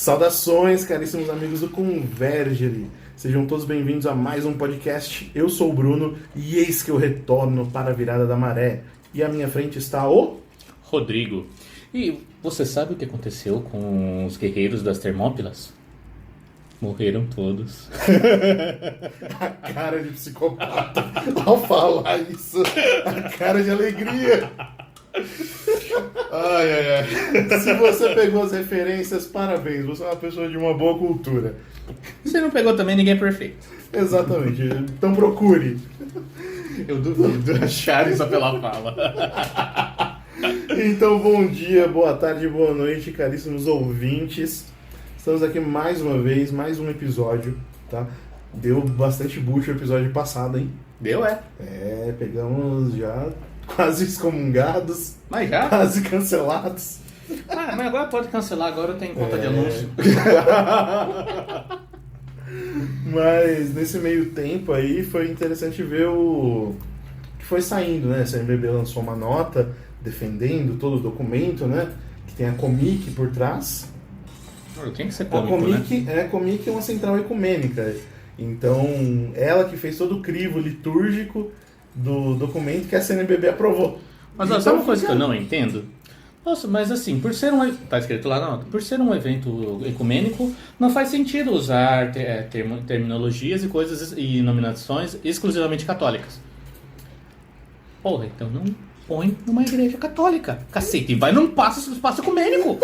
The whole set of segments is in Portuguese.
Saudações, caríssimos amigos do Convergere. Sejam todos bem-vindos a mais um podcast. Eu sou o Bruno e eis que eu retorno para a virada da maré. E à minha frente está o... Rodrigo. E você sabe o que aconteceu com os guerreiros das Termópilas? Morreram todos. A cara de psicopata ao falar isso. A cara de alegria. Ai. Se você pegou as referências, parabéns. Você é uma pessoa de uma boa cultura. Se não pegou também, ninguém é perfeito. Exatamente. Então procure. Eu duvido achar isso pela fala. Então, bom dia, boa tarde, boa noite, caríssimos ouvintes. Estamos aqui mais uma vez, mais um episódio, tá? Deu bastante bucho o episódio passado, hein? Deu, é? É, pegamos já quase excomungados, Mas já? quase cancelados. Ah, mas agora pode cancelar, agora eu tenho conta de anúncio. Mas nesse meio tempo aí foi interessante ver o que foi saindo, né? A CNBB lançou uma nota defendendo todo o documento, né? Que tem a Comic por trás. Tem que ser cômico, A Comic é uma central ecumênica. Então, ela que fez todo o crivo litúrgico do documento que a CNBB aprovou. Mas então, sabe uma coisa que eu não entendo? Nossa, mas assim, por ser tá escrito lá na nota, por ser um evento ecumênico, não faz sentido usar terminologias e coisas e nominações exclusivamente católicas. Porra, então não põe numa igreja católica. Cacete, e vai num espaço ecumênico.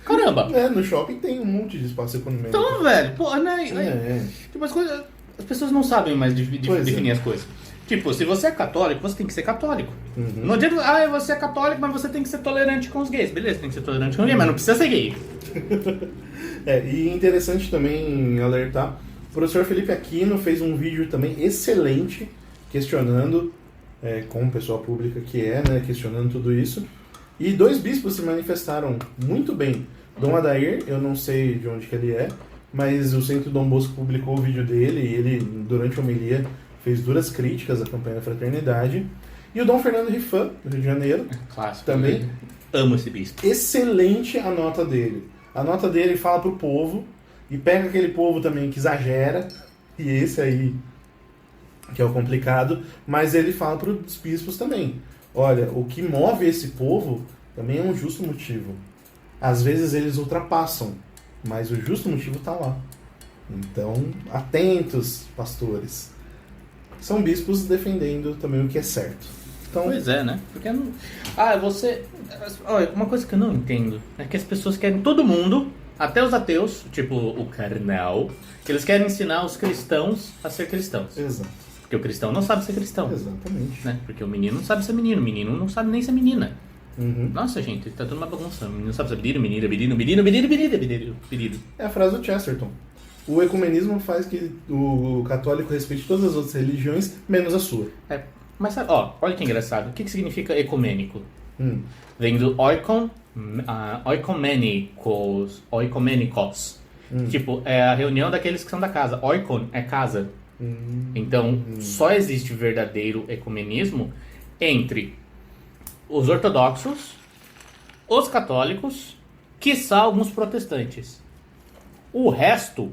Caramba! É, no shopping tem um monte de espaço ecumênico. Então, velho, pô, né? Tipo, as pessoas não sabem mais definir as coisas. Tipo, se você é católico, você tem que ser católico. Uhum. Não adianta, você é católico, mas você tem que ser tolerante com os gays. Beleza, tem que ser tolerante com os gays, mas não precisa ser gay. E interessante também alertar, o professor Felipe Aquino fez um vídeo também excelente, questionando, como pessoa pública que é, né, questionando tudo isso. E 2 bispos se manifestaram muito bem. Dom Adair, eu não sei de onde que ele é, mas o Centro Dom Bosco publicou o vídeo dele e ele, durante a homilia, fez duras críticas à campanha da fraternidade. E o Dom Fernando Rifan, do Rio de Janeiro, Clássico, também. Amo esse bispo. Excelente a nota dele. A nota dele fala pro povo e pega aquele povo também que exagera, e esse aí que é o complicado, mas ele fala pros bispos também. Olha, o que move esse povo também é um justo motivo. Às vezes eles ultrapassam, mas o justo motivo está lá. Então, atentos, pastores. São bispos defendendo também o que é certo. Então, pois é, né? Porque não... Olha, uma coisa que eu não entendo é que as pessoas querem, todo mundo, até os ateus, tipo o carnal, que eles querem ensinar os cristãos a ser cristãos. Exato. Porque o cristão não sabe ser cristão. Exatamente. Né? Porque o menino não sabe ser menino, o menino não sabe nem ser menina. Uhum. Nossa, gente, tá tudo uma bagunça. O menino não sabe ser menino. É a frase do Chesterton. O ecumenismo faz que o católico respeite todas as outras religiões, menos a sua. Mas sabe, olha que engraçado. O que significa ecumênico? Vem do oikomenikos. Tipo, é a reunião daqueles que são da casa. Oikon é casa. Então, só existe verdadeiro ecumenismo entre os ortodoxos, os católicos, quiçá alguns protestantes. O resto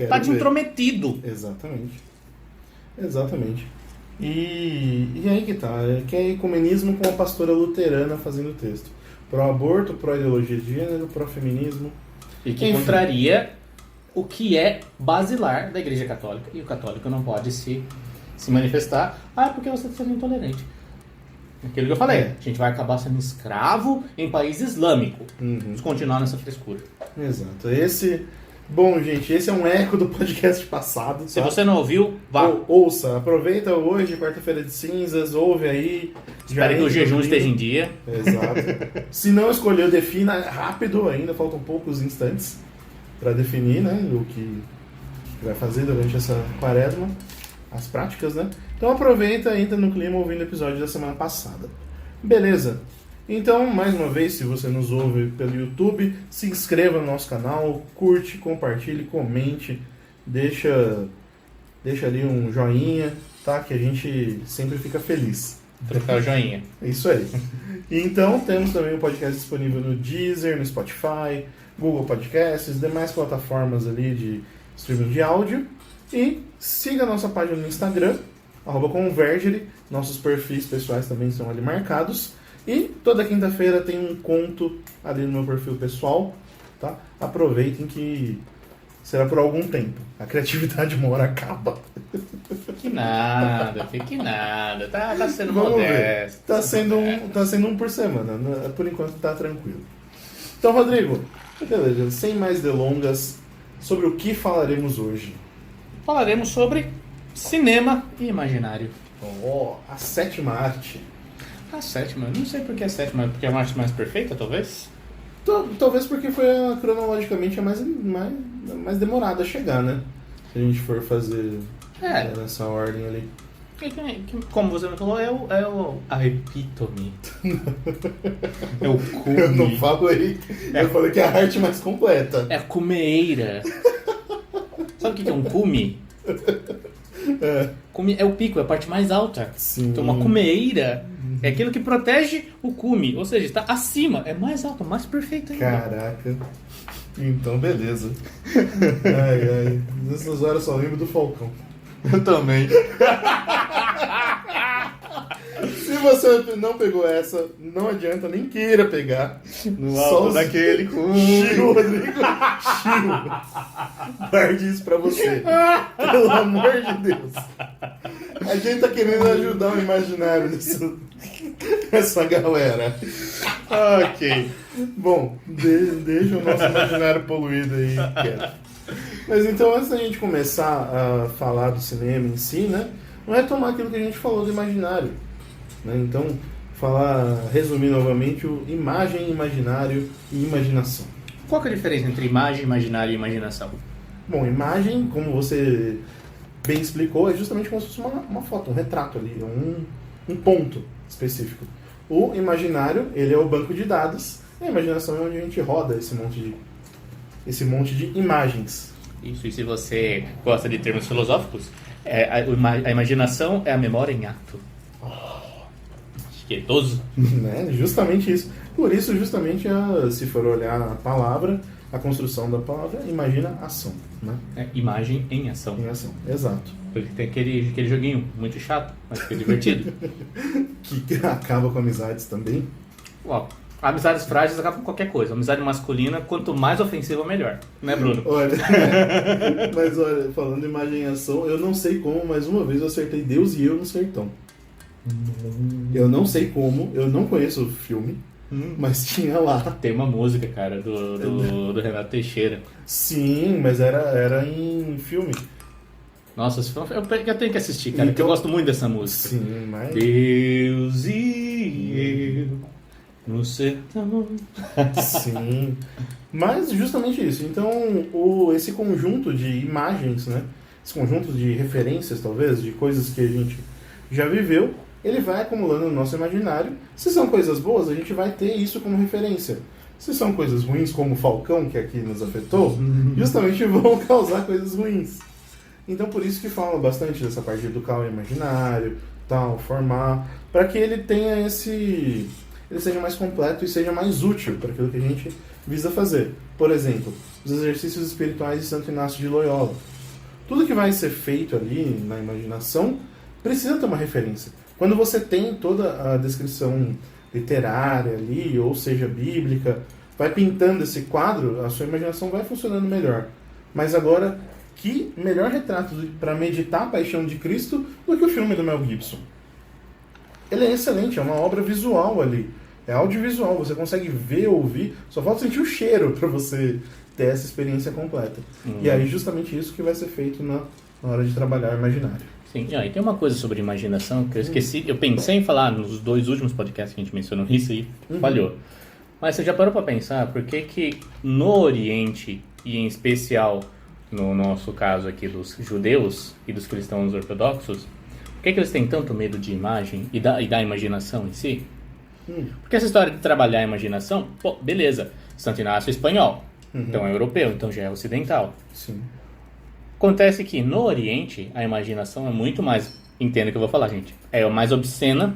tá de intrometido. Exatamente. E aí que tá, que é ecumenismo com a pastora luterana fazendo o texto. Pró-aborto, pró-ideologia de gênero, pró-feminismo. E que contraria o que é basilar da Igreja Católica. E o católico não pode se manifestar. Porque você está sendo intolerante. Aquilo que eu falei, a gente vai acabar sendo escravo em país islâmico. Vamos continuar nessa frescura. Exato. Bom, gente, esse é um eco do podcast passado. Se você não ouviu, vá. Ouça, aproveita hoje, quarta-feira de cinzas, ouve aí. Espero que o jejum esteja em dia. Exato. Se não escolheu, defina rápido ainda, faltam poucos instantes para definir, né, o que vai fazer durante essa quaresma, as práticas, né? Então aproveita e entra no clima ouvindo o episódio da semana passada. Beleza? Então, mais uma vez, se você nos ouve pelo YouTube, se inscreva no nosso canal, curte, compartilhe, comente, deixa ali um joinha, tá? Que a gente sempre fica feliz trocar o joinha. É isso aí. E então, temos também o podcast disponível no Deezer, no Spotify, Google Podcasts, demais plataformas ali de streaming de áudio. E siga a nossa página no Instagram, @Convergere. Nossos perfis pessoais também estão ali marcados. E toda quinta-feira tem um conto ali no meu perfil pessoal, tá? Aproveitem que será por algum tempo. A criatividade uma hora acaba. Que nada, que nada. Tá sendo Vamos modesto. ver. Tá sendo um por semana. Por enquanto tá tranquilo. Então, Rodrigo, beleza. Sem mais delongas, sobre o que falaremos hoje? Falaremos sobre cinema e imaginário. A sétima arte. A sétima, não sei por que a sétima, porque é uma arte mais perfeita, talvez? Talvez porque foi cronologicamente a mais demorada a chegar, né? Se a gente for fazer nessa ordem ali. Como você me falou, a epítome. É o cume. Eu não falei. Eu falei que é a arte mais completa. É a cumeira. Sabe o que é um cume? Cume é o pico, é a parte mais alta. Sim. Então uma cumeira é aquilo que protege o cume, ou seja, está acima, é mais alto, mais perfeito ainda. Caraca. Então, beleza. Ai. Nessas horas eu só lembro do Falcão. Eu também. Se você não pegou essa, não adianta, nem queira pegar. No alto daquele cume. Chiu, Rodrigo. Chiu. Guarde isso pra você. Pelo amor de Deus. A gente tá querendo ajudar o imaginário dessa galera. Ok. Bom, deixa o nosso imaginário poluído aí quieto. Mas então, antes da gente começar a falar do cinema em si, né? Vamos retomar aquilo que a gente falou do imaginário. Né? Então, resumir novamente o imagem, imaginário e imaginação. Qual que é a diferença entre imagem, imaginário e imaginação? Bom, imagem, como você bem explicou, é justamente como se fosse uma foto, um retrato ali, um ponto específico. O imaginário, ele é o banco de dados, e a imaginação é onde a gente roda esse monte de imagens. Isso, e se você gosta de termos filosóficos, a imaginação é a memória em ato. Esquetoso. Né? Justamente isso. Por isso, justamente, se for olhar a palavra, a construção da palavra, imagina ação. Né? Imagem em ação. Em ação, exato. Porque tem aquele joguinho muito chato, mas que é divertido. Que acaba com amizades também. Uau. Amizades frágeis acabam com qualquer coisa. Amizade masculina, quanto mais ofensiva, melhor. Né, Bruno? Olha, mas olha, falando em imagem em ação, eu não sei como, mas uma vez eu acertei Deus e eu no sertão. Eu não sei como, eu não conheço o filme, mas tinha lá. Tem uma música, cara, do Renato Teixeira. Sim, mas era em filme. Nossa, esse filme, eu tenho que assistir, cara, porque eu gosto muito dessa música. Sim, mas... Deus e eu no sertão. Sim, mas justamente isso. Então, esse conjunto de imagens, né? Esse conjunto de referências, talvez, de coisas que a gente já viveu, ele vai acumulando no nosso imaginário. Se são coisas boas, a gente vai ter isso como referência. Se são coisas ruins, como o Falcão, que aqui nos afetou, justamente vão causar coisas ruins. Então, por isso que fala bastante dessa parte de educar o imaginário, tal, formar, para que ele tenha ele seja mais completo e seja mais útil para aquilo que a gente visa fazer. Por exemplo, os exercícios espirituais de Santo Inácio de Loyola. Tudo que vai ser feito ali na imaginação precisa ter uma referência. Quando você tem toda a descrição literária ali, ou seja, bíblica, vai pintando esse quadro, a sua imaginação vai funcionando melhor. Mas agora, que melhor retrato para meditar a paixão de Cristo do que o filme do Mel Gibson? Ele é excelente, é uma obra visual ali. É audiovisual, você consegue ver, ouvir, só falta sentir o cheiro para você ter essa experiência completa. E aí justamente isso que vai ser feito na hora de trabalhar o imaginário. Sim, e tem uma coisa sobre imaginação que eu esqueci, eu pensei em falar nos 2 últimos podcasts que a gente mencionou isso e falhou. Mas você já parou para pensar por que no Oriente, e em especial no nosso caso aqui dos judeus e dos cristãos ortodoxos, por que eles têm tanto medo de imagem e da imaginação em si? Porque essa história de trabalhar a imaginação, pô, beleza, Santo Inácio é espanhol, então é europeu, então já é ocidental. Sim. Acontece que no Oriente a imaginação é muito mais, entenda o que eu vou falar, gente, é mais obscena,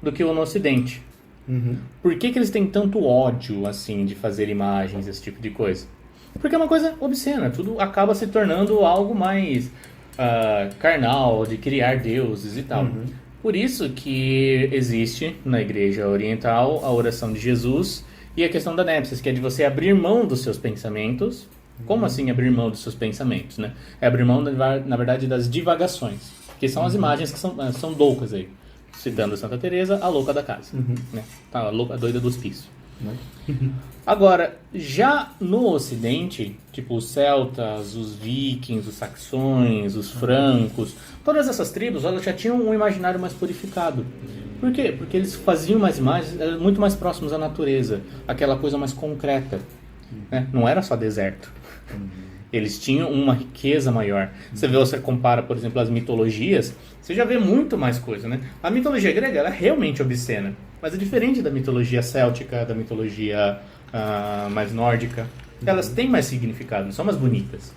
do que o no Ocidente. Por que eles têm tanto ódio, assim, de fazer imagens, esse tipo de coisa? Porque é uma coisa obscena, tudo acaba se tornando algo mais carnal, de criar deuses e tal. Por isso que existe na Igreja Oriental a oração de Jesus e a questão da népsis, que é de você abrir mão dos seus pensamentos. Como assim abrir mão dos seus pensamentos, né? É abrir mão, na verdade, das divagações, que são as imagens que são loucas aí. Citando Santa Teresa, a louca da casa. Né? Tá, a louca, a doida do hospício. Agora, já no Ocidente, tipo os celtas, os vikings, os saxões, os francos, todas essas tribos, elas já tinham um imaginário mais purificado. Por quê? Porque eles faziam umas imagens muito mais próximas à natureza, aquela coisa mais concreta. Né? Não era só deserto. Eles tinham uma riqueza maior. Você compara, por exemplo, as mitologias, você já vê muito mais coisa, né? A mitologia grega ela é realmente obscena, mas é diferente da mitologia céltica, da mitologia mais nórdica. Elas têm mais significado, são mais bonitas.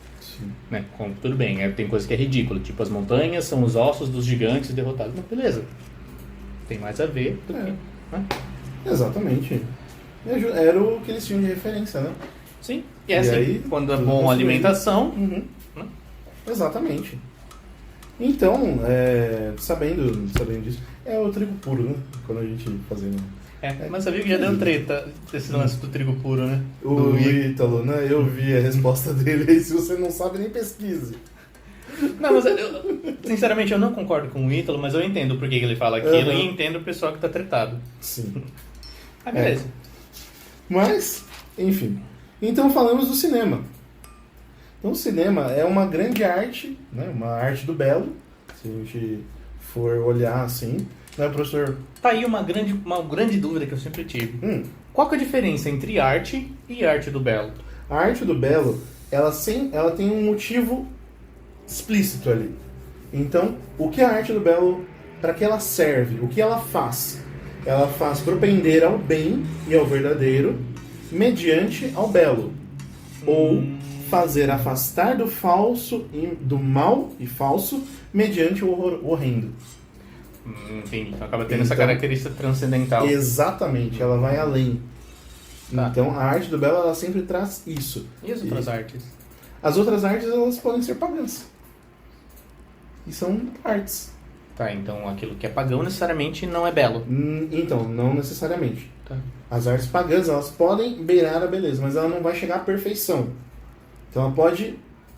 Né? Tudo bem, tem coisa que é ridícula, tipo as montanhas são os ossos dos gigantes derrotados. Mas beleza, tem mais a ver do que... Né? Exatamente. Era o que eles tinham de referência, né? Sim, e assim, aí, quando é bom a alimentação... Né? Exatamente. Então, sabendo disso, é o trigo puro, né? Quando a gente fazia... Mas sabia que já deu treta esse lance do trigo puro, né? O Ítalo, né? Eu vi a resposta dele aí, se você não sabe, nem pesquise. Não, mas sinceramente eu não concordo com o Ítalo, mas eu entendo por que ele fala aquilo e entendo o pessoal que tá tretado. Sim. Beleza. Mas, enfim... Então falamos do cinema. Então o cinema é uma grande arte, né? Uma arte do belo, se a gente for olhar assim, né, professor? Tá aí uma grande dúvida que eu sempre tive. Qual que é a diferença entre arte e arte do belo? A arte do belo, ela tem um motivo explícito ali. Então, o que é a arte do belo, para que ela serve? O que ela faz? Ela faz propender ao bem e ao verdadeiro, mediante ao belo, ou fazer afastar do falso do mal e falso mediante o horrendo. Entendi. Então acaba tendo essa característica transcendental. Exatamente, ela vai além. Tá. Então a arte do belo ela sempre traz isso. E as outras artes? As outras artes elas podem ser pagãs. E são artes. Tá, então aquilo que é pagão necessariamente não é belo. Então, não necessariamente. Tá. As artes pagãs, elas podem beirar a beleza, mas ela não vai chegar à perfeição. Então ela pode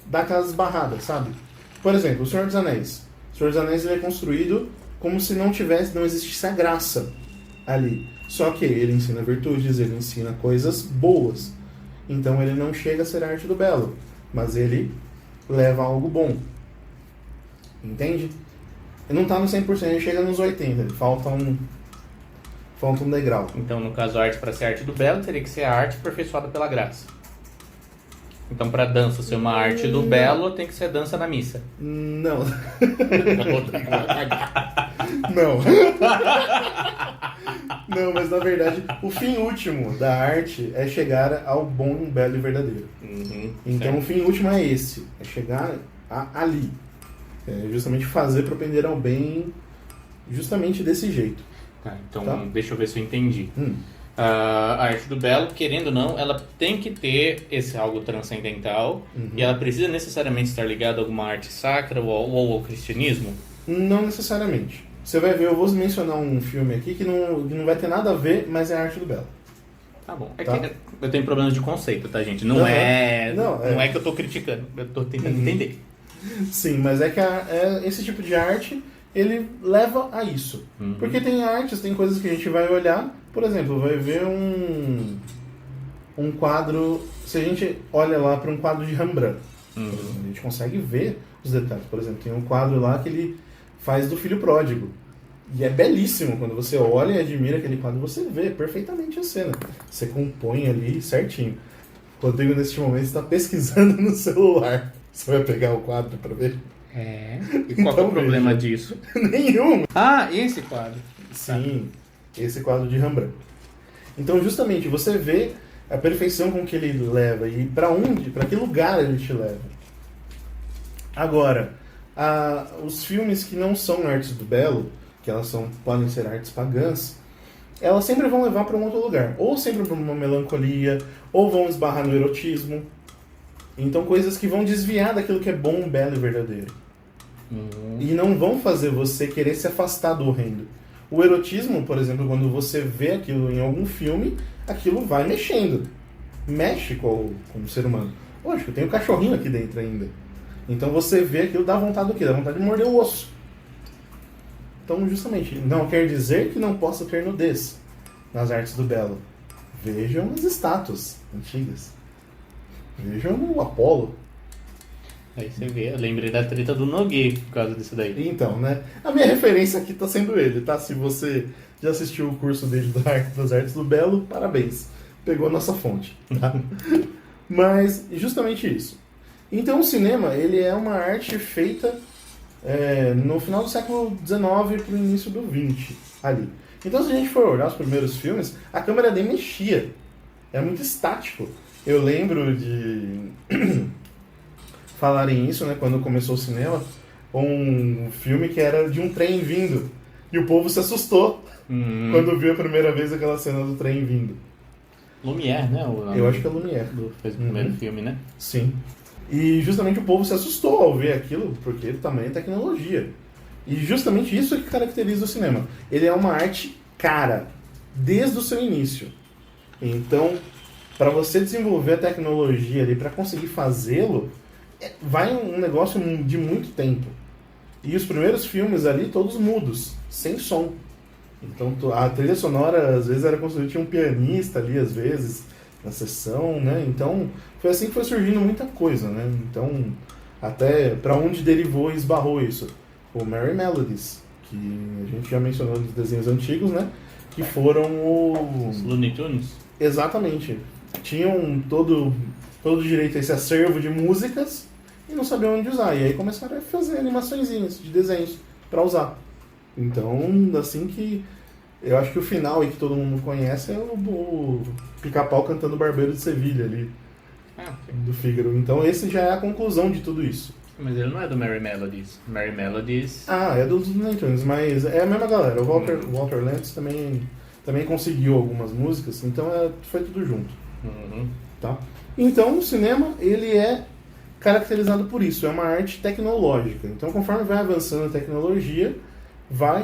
dar aquelas barradas, sabe? Por exemplo, o Senhor dos Anéis. O Senhor dos Anéis ele é construído como se não existisse a graça ali. Só que ele ensina virtudes, ele ensina coisas boas. Então ele não chega a ser a arte do belo, mas ele leva a algo bom. Entende? Ele não está no 100%, ele chega nos 80%, falta um degrau. Então, no caso, a arte para ser arte do belo teria que ser a arte aperfeiçoada pela graça. Então, para dança ser uma arte do belo, tem que ser dança na missa. Não. Não. Não, mas na verdade, o fim último da arte é chegar ao bom, belo e verdadeiro. Então, certo. O fim último é esse, é chegar ali. É justamente fazer propender ao bem justamente desse jeito. Então, deixa eu ver se eu entendi. A arte do belo, querendo ou não, ela tem que ter esse algo transcendental e ela precisa necessariamente estar ligada a alguma arte sacra ou ao cristianismo? Não necessariamente. Você vai ver, eu vou mencionar um filme aqui que não vai ter nada a ver, mas é a arte do belo. Tá bom. É que eu tenho problemas de conceito, tá, gente? Não é que eu tô criticando, eu tô tentando entender. Sim, mas é que esse tipo de arte, ele leva a isso. Porque tem artes, tem coisas que a gente vai olhar, por exemplo, vai ver um quadro, se a gente olha lá para um quadro de Rembrandt, a gente consegue ver os detalhes. Por exemplo, tem um quadro lá que ele faz do filho pródigo. E é belíssimo, quando você olha e admira aquele quadro, você vê perfeitamente a cena. Você compõe ali certinho. Rodrigo, neste momento, está pesquisando no celular. Você vai pegar o quadro para ver? E qual é o problema disso? Nenhum! Esse quadro. Sim, esse quadro de Rembrandt. Então, justamente, você vê a perfeição com que ele leva e para que lugar ele te leva. Agora, os filmes que não são artes do belo, que podem ser artes pagãs, elas sempre vão levar para um outro lugar. Ou sempre para uma melancolia, ou vão esbarrar no erotismo. Então, coisas que vão desviar daquilo que é bom, belo e verdadeiro. E não vão fazer você querer se afastar do horrendo. O erotismo, por exemplo, quando você vê aquilo em algum filme, aquilo vai mexendo. Mexe com o ser humano. Lógico, tem um cachorrinho aqui dentro ainda. Então você vê aquilo, dá vontade do quê? Dá vontade de morder o osso. Então, justamente, não quer dizer que não possa ter nudez nas artes do belo. Vejam as estátuas antigas. Vejam o Apolo. Aí você vê, eu lembrei da treta do Nogueira por causa disso daí. Então, né? A minha referência aqui tá sendo ele, tá? Se você já assistiu o curso dele das Artes do Belo, parabéns. Pegou a nossa fonte, tá? Mas, justamente isso. Então, o cinema, ele é uma arte feita no final do século XIX para o início do XX, ali. Então, se a gente for olhar os primeiros filmes, a câmera nem mexia. É muito estático. Eu lembro de falarem isso, né, quando começou o cinema, um filme que era de um trem vindo. E o povo se assustou quando viu a primeira vez aquela cena do trem vindo. Lumière, né? Eu acho que é Lumière. Fez o primeiro filme, né? Sim. E justamente o povo se assustou ao ver aquilo, porque o tamanho é tecnologia. E justamente isso que caracteriza o cinema. Ele é uma arte cara, desde o seu início. Então, para você desenvolver a tecnologia ali, para conseguir fazê-lo, vai um negócio de muito tempo. E os primeiros filmes ali, todos mudos, sem som. Então, a trilha sonora, às vezes, era construída, tinha um pianista ali, às vezes, na sessão, né? Então, foi assim que foi surgindo muita coisa, né? Então, até para onde derivou e esbarrou isso? O Merry Melodies, que a gente já mencionou nos desenhos antigos, né? Que foram os Looney Tunes. Exatamente. Tinham todo direito a esse acervo de músicas e não sabiam onde usar. E aí começaram a fazer animaçõezinhas de desenhos para usar. Então, assim que... Eu acho que o final aí que todo mundo conhece é o Pica-Pau cantando Barbeiro de Sevilha ali, do Fígaro. Então, esse já é a conclusão de tudo isso. Mas ele não é do Merry Melodies. Merry Melodies... Ah, é dos Looney Tunes, mas é a mesma galera. O Walter Lantz também conseguiu algumas músicas, então foi tudo junto. Tá? Então, o cinema, ele é caracterizado por isso. É uma arte tecnológica. Então, conforme vai avançando a tecnologia,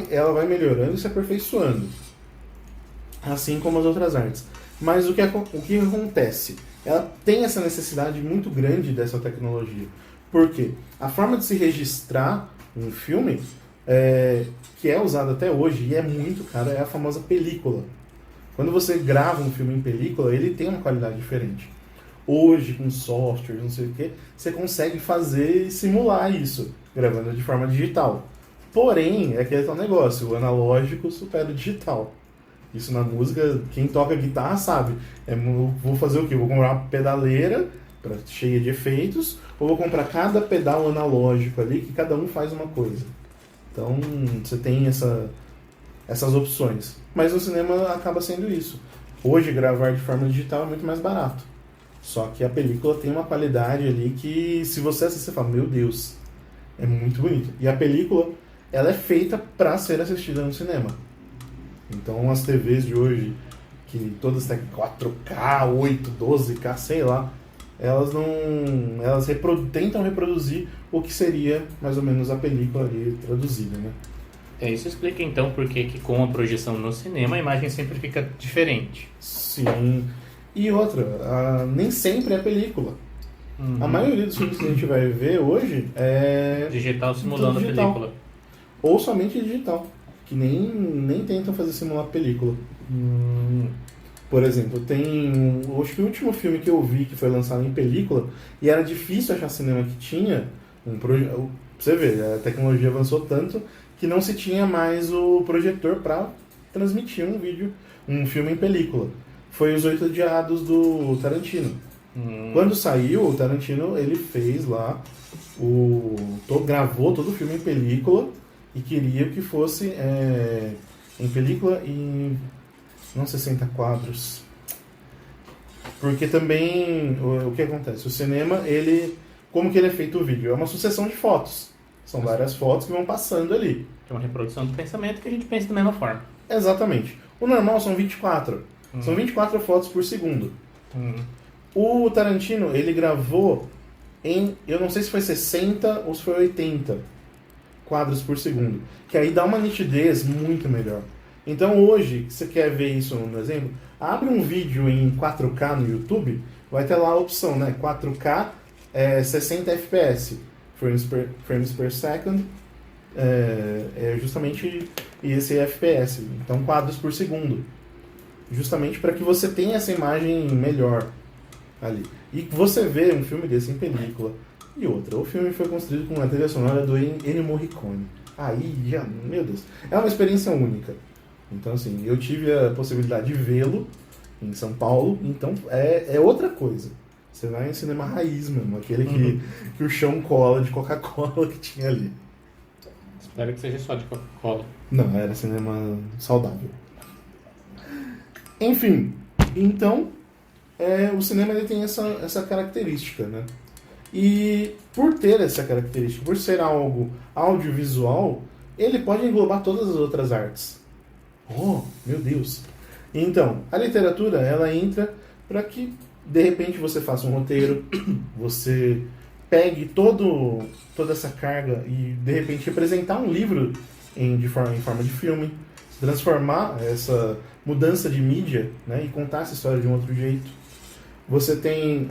ela vai melhorando e se aperfeiçoando. Assim como as outras artes. Mas o que acontece? Ela tem essa necessidade muito grande dessa tecnologia. Por quê? A forma de se registrar um filme, que é usada até hoje e é muito cara, é a famosa película. Quando você grava um filme em película, ele tem uma qualidade diferente. Hoje, com software, não sei o que, você consegue fazer e simular isso, gravando de forma digital. Porém, é aquele tal negócio, o analógico supera o digital. Isso na música, quem toca guitarra sabe. Vou fazer o quê? Vou comprar uma pedaleira cheia de efeitos, ou vou comprar cada pedal analógico ali, que cada um faz uma coisa. Então, você tem essas opções. Mas no cinema acaba sendo isso. Hoje, gravar de forma digital é muito mais barato. Só que a película tem uma qualidade ali que, se você assistir, você fala, meu Deus, é muito bonito. E a película, ela é feita para ser assistida no cinema. Então, as TVs de hoje, que todas têm 4K, 8, 12K, sei lá, elas tentam reproduzir o que seria mais ou menos a película ali traduzida, né? Isso explica então por que com a projeção no cinema a imagem sempre fica diferente. Sim. E outra, nem sempre é película. A maioria dos filmes que a gente vai ver hoje é digital simulando digital. A película. Ou somente digital, que nem tentam fazer simular película. Por exemplo, acho que o último filme que eu vi que foi lançado em película, e era difícil achar cinema que tinha você vê, a tecnologia avançou tanto que não se tinha mais o projetor para transmitir um filme em película. Foi Os 8 Odiados do Tarantino. Quando saiu, o Tarantino, ele fez lá, gravou todo o filme em película e queria que fosse em película e não 60 quadros. Porque também, o que acontece? O cinema, como que ele é feito o vídeo? É uma sucessão de fotos, São várias fotos que vão passando ali. É uma reprodução do pensamento que a gente pensa da mesma forma. Exatamente. O normal são 24. São 24 fotos por segundo. O Tarantino, ele gravou em, eu não sei se foi 60 ou se foi 80 quadros por segundo. Que aí dá uma nitidez muito melhor. Então hoje, se você quer ver isso no exemplo, abre um vídeo em 4K no YouTube, vai ter lá a opção, né? 4K 60 FPS, frames per second, é justamente esse FPS. Então quadros por segundo. Justamente para que você tenha essa imagem melhor ali. E você vê um filme desse em película. E outra, o filme foi construído com uma trilha sonora do Ennio Morricone. Aí, já, meu Deus, é uma experiência única. Então, assim, eu tive a possibilidade de vê-lo em São Paulo, então é outra coisa. Você vai em cinema raiz mesmo, aquele que o chão cola de Coca-Cola que tinha ali. Espero que seja só de Coca-Cola. Não, era cinema saudável. Enfim, então, o cinema ele tem essa característica, né? E por ter essa característica, por ser algo audiovisual, ele pode englobar todas as outras artes. Oh, meu Deus! Então, a literatura, ela entra para que, de repente, você faça um roteiro, você pegue toda essa carga e, de repente, representar um livro em forma de filme, transformar essa mudança de mídia, né, e contar essa história de um outro jeito. Você tem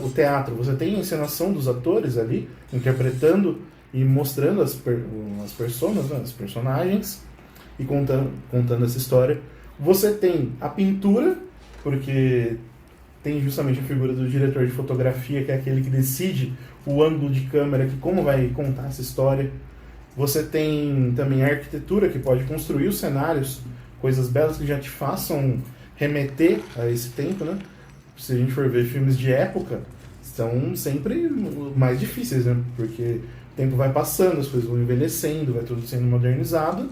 o teatro, você tem a encenação dos atores ali, interpretando e mostrando as personas, né, as personagens, e contando essa história. Você tem a pintura, porque tem justamente a figura do diretor de fotografia, que é aquele que decide o ângulo de câmera, que como vai contar essa história. Você tem também a arquitetura, que pode construir os cenários, coisas belas que já te façam remeter a esse tempo, né? Se a gente for ver filmes de época, são sempre mais difíceis, né? Porque o tempo vai passando, as coisas vão envelhecendo, vai tudo sendo modernizado,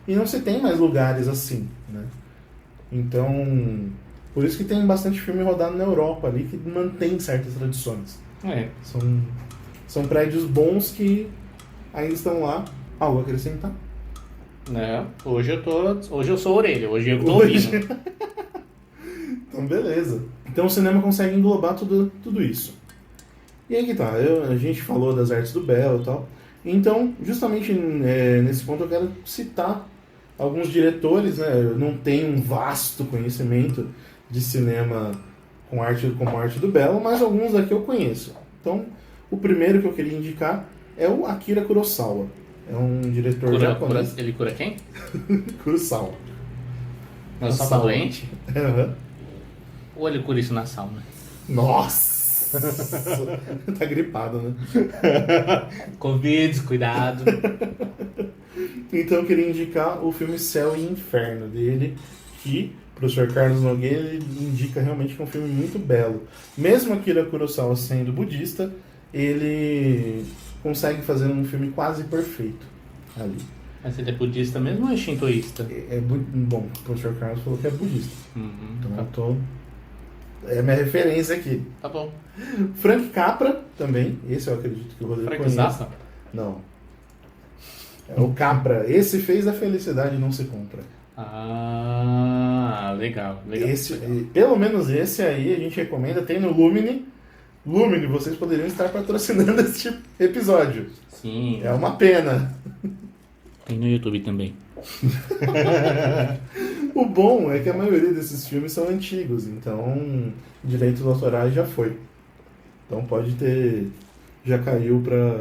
e não se tem mais lugares assim, né? Então, por isso que tem bastante filme rodado na Europa ali, que mantém certas tradições. São prédios bons que ainda estão lá. Algo a acrescentar? Hoje eu sou a orelha, hoje eu tô ouvindo. Então, beleza. Então o cinema consegue englobar tudo isso. E aí que tá, a gente falou das artes do Bell e tal. Então, justamente nesse ponto eu quero citar alguns diretores, né? Eu não tenho um vasto conhecimento de cinema como arte do Bell, mas alguns daqui eu conheço. Então, o primeiro que eu queria indicar é o Akira Kurosawa. É um diretor japonês. Ele cura quem? Kurosawa. Nossa, doente? Uhum. Ou ele cura isso na sauna? Nossa! Tá gripado, né? Covid, cuidado. Então eu queria indicar o filme Céu e Inferno dele, que o professor Carlos Nogueira ele indica realmente que é um filme muito belo. Mesmo Akira Kurosawa sendo budista, ele consegue fazer um filme quase perfeito ali. Mas ele é budista mesmo ou é shintoísta? Bom, o professor Carlos falou que é budista. Então é minha referência aqui. Tá bom. Frank Capra também, esse eu acredito que o Rodrigo conhece. Zappa? Não. É o Capra. Esse fez a felicidade não se compra. Ah, legal. Legal. Pelo menos esse aí a gente recomenda. Tem no Lumine. Lumine, vocês poderiam estar patrocinando este episódio. Sim. É uma pena. Tem no YouTube também. O bom é que a maioria desses filmes são antigos, então direitos autorais já foi. Então pode ter... Já caiu para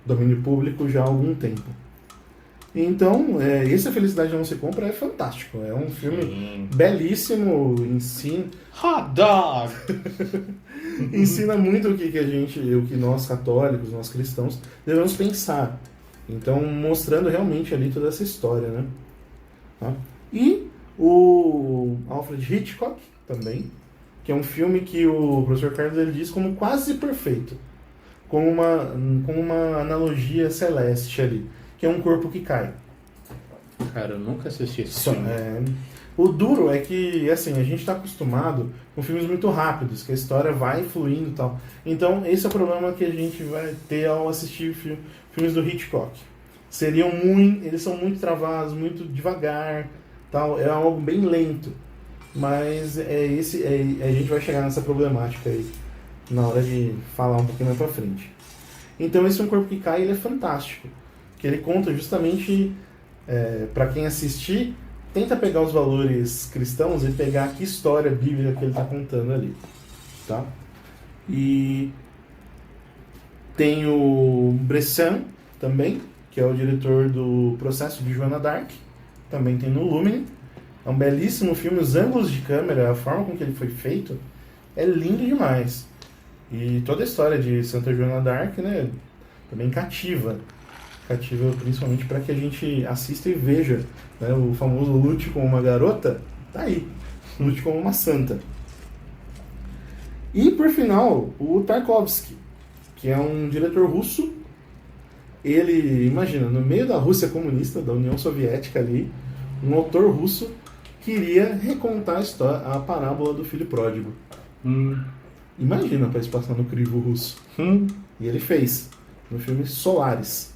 domínio público já há algum tempo. Então, esse A Felicidade Não Se Compra é fantástico. É um filme belíssimo, ensina... Hot dog! Ensina muito o que nós católicos, nós cristãos, devemos pensar. Então, mostrando realmente ali toda essa história, né? Tá? E o Alfred Hitchcock também, que é um filme que o professor Carlos ele diz como quase perfeito, com uma analogia celeste ali, que é um corpo que cai. Cara, eu nunca assisti esse filme. O duro é que, assim, a gente está acostumado com filmes muito rápidos, que a história vai fluindo e tal. Então, esse é o problema que a gente vai ter ao assistir filmes do Hitchcock. Eles são muito travados, muito devagar, tal. É algo bem lento. Mas a gente vai chegar nessa problemática aí na hora de falar um pouquinho mais pra frente. Então, esse Um Corpo que Cai, ele é fantástico. Que ele conta justamente, para quem assistir, tenta pegar os valores cristãos e pegar que história bíblica que ele está contando ali, tá? E tem o Bressan também, que é o diretor do Processo de Joana d'Arc, também tem no Lumine. É um belíssimo filme, os ângulos de câmera, a forma com que ele foi feito, é lindo demais. E toda a história de Santa Joana d'Arc, né, também cativa principalmente para que a gente assista e veja, né, o famoso Lute como uma garota, tá aí, Lute como uma santa. E por final, o Tarkovsky, que é um diretor russo. Ele, imagina, no meio da Rússia comunista, da União Soviética ali, um autor russo queria recontar a história, a parábola do filho pródigo. Imagina para se passar no crivo russo. E ele fez no filme Solaris.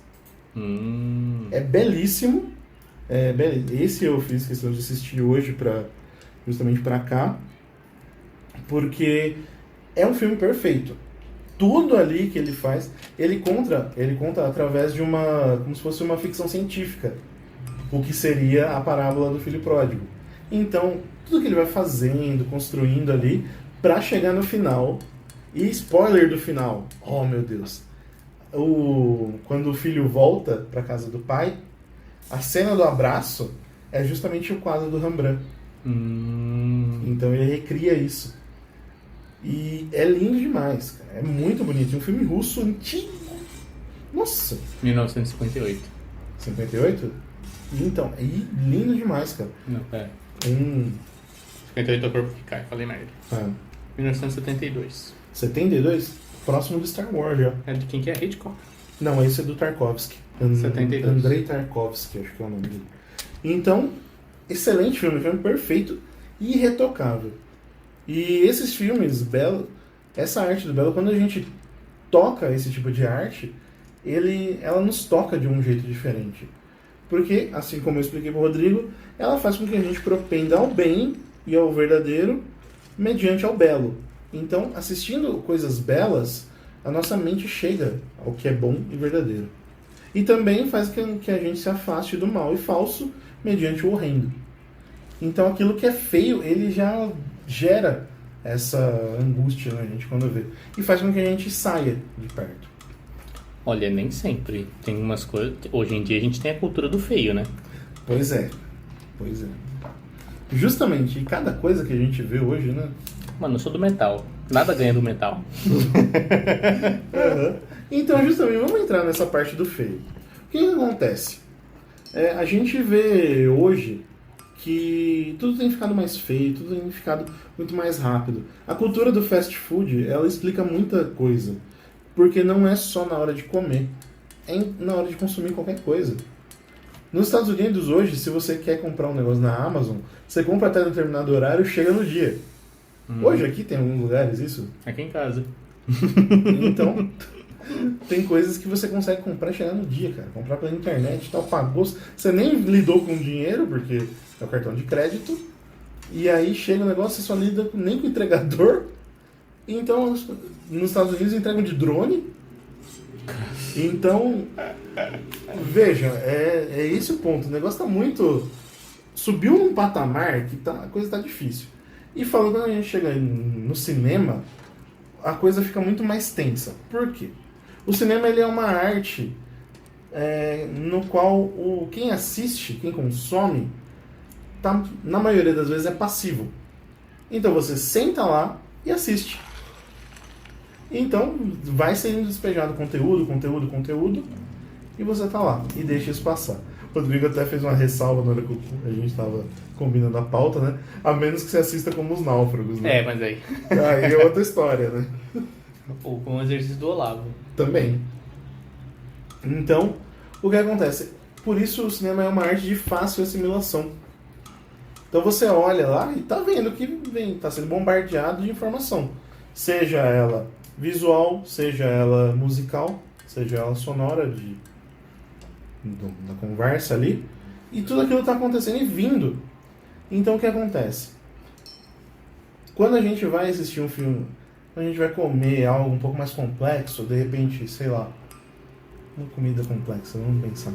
É belíssimo. Esse eu fiz questão de assistir hoje justamente para cá, porque é um filme perfeito. Tudo ali que ele faz, ele conta através de como se fosse uma ficção científica, o que seria a parábola do filho pródigo. Então, tudo que ele vai fazendo, construindo ali, para chegar no final. E spoiler do final, oh meu Deus, quando o filho volta para casa do pai, a cena do abraço é justamente o quadro do Rembrandt. Então ele recria isso. E é lindo demais, cara. É muito bonito. É um filme russo antigo. Nossa! 1958. 58? Então, é lindo demais, cara. Não, pera. 58 é o Corpo que Cai, falei merda. 1972. 72? Próximo do Star Wars já. É de quem que é? Hitchcock? Não, esse é do Tarkovsky. 72. Andrei Tarkovsky, acho que é o nome dele. Então, excelente filme perfeito e irretocável. E esses filmes, Belo, essa arte do Belo, quando a gente toca esse tipo de arte, ela nos toca de um jeito diferente. Porque, assim como eu expliquei para o Rodrigo, ela faz com que a gente propenda ao bem e ao verdadeiro mediante ao belo. Então, assistindo coisas belas, a nossa mente chega ao que é bom e verdadeiro. E também faz com que a gente se afaste do mal e falso mediante o horrendo. Então, aquilo que é feio, ele já gera essa angústia na gente quando vê. E faz com que a gente saia de perto. Olha, nem sempre. Tem umas coisas... Hoje em dia a gente tem a cultura do feio, né? Pois é. Justamente, e cada coisa que a gente vê hoje, né? Mano, eu sou do metal. Nada ganha do metal. Então, justamente, vamos entrar nessa parte do feio. O que acontece? A gente vê hoje que tudo tem ficado mais feio, tudo tem ficado muito mais rápido. A cultura do fast food, ela explica muita coisa. Porque não é só na hora de comer, é na hora de consumir qualquer coisa. Nos Estados Unidos hoje, se você quer comprar um negócio na Amazon, você compra até determinado horário e chega no dia. Hoje aqui tem alguns lugares isso? Aqui em casa. Então, tem coisas que você consegue comprar e chegar no dia, cara. Comprar pela internet e tal, pagou. Você nem lidou com dinheiro, porque é o cartão de crédito. E aí chega o negócio, você só lida nem com o entregador. Então, nos Estados Unidos entregam de drone. Então, veja, é esse o ponto. O negócio tá muito... Subiu num patamar que a coisa tá difícil. E falando, quando a gente chega no cinema, a coisa fica muito mais tensa. Por quê? O cinema, ele é uma arte no qual quem assiste, quem consome, na maioria das vezes é passivo. Então você senta lá e assiste. Então vai sendo despejado conteúdo, e você tá lá e deixa isso passar. O Rodrigo até fez uma ressalva na hora que a gente estava combinando a pauta, né? A menos que você assista como os náufragos, né? Mas aí... Aí é outra história, né? Ou com o exercício do Olavo. Também. Então, o que acontece? Por isso o cinema é uma arte de fácil assimilação. Então você olha lá e tá vendo que vem, tá sendo bombardeado de informação. Seja ela visual, seja ela musical, seja ela sonora da conversa ali. E tudo aquilo tá acontecendo e vindo. Então o que acontece? Quando a gente vai assistir um filme, quando a gente vai comer algo um pouco mais complexo, de repente, sei lá, uma comida complexa, vamos pensar.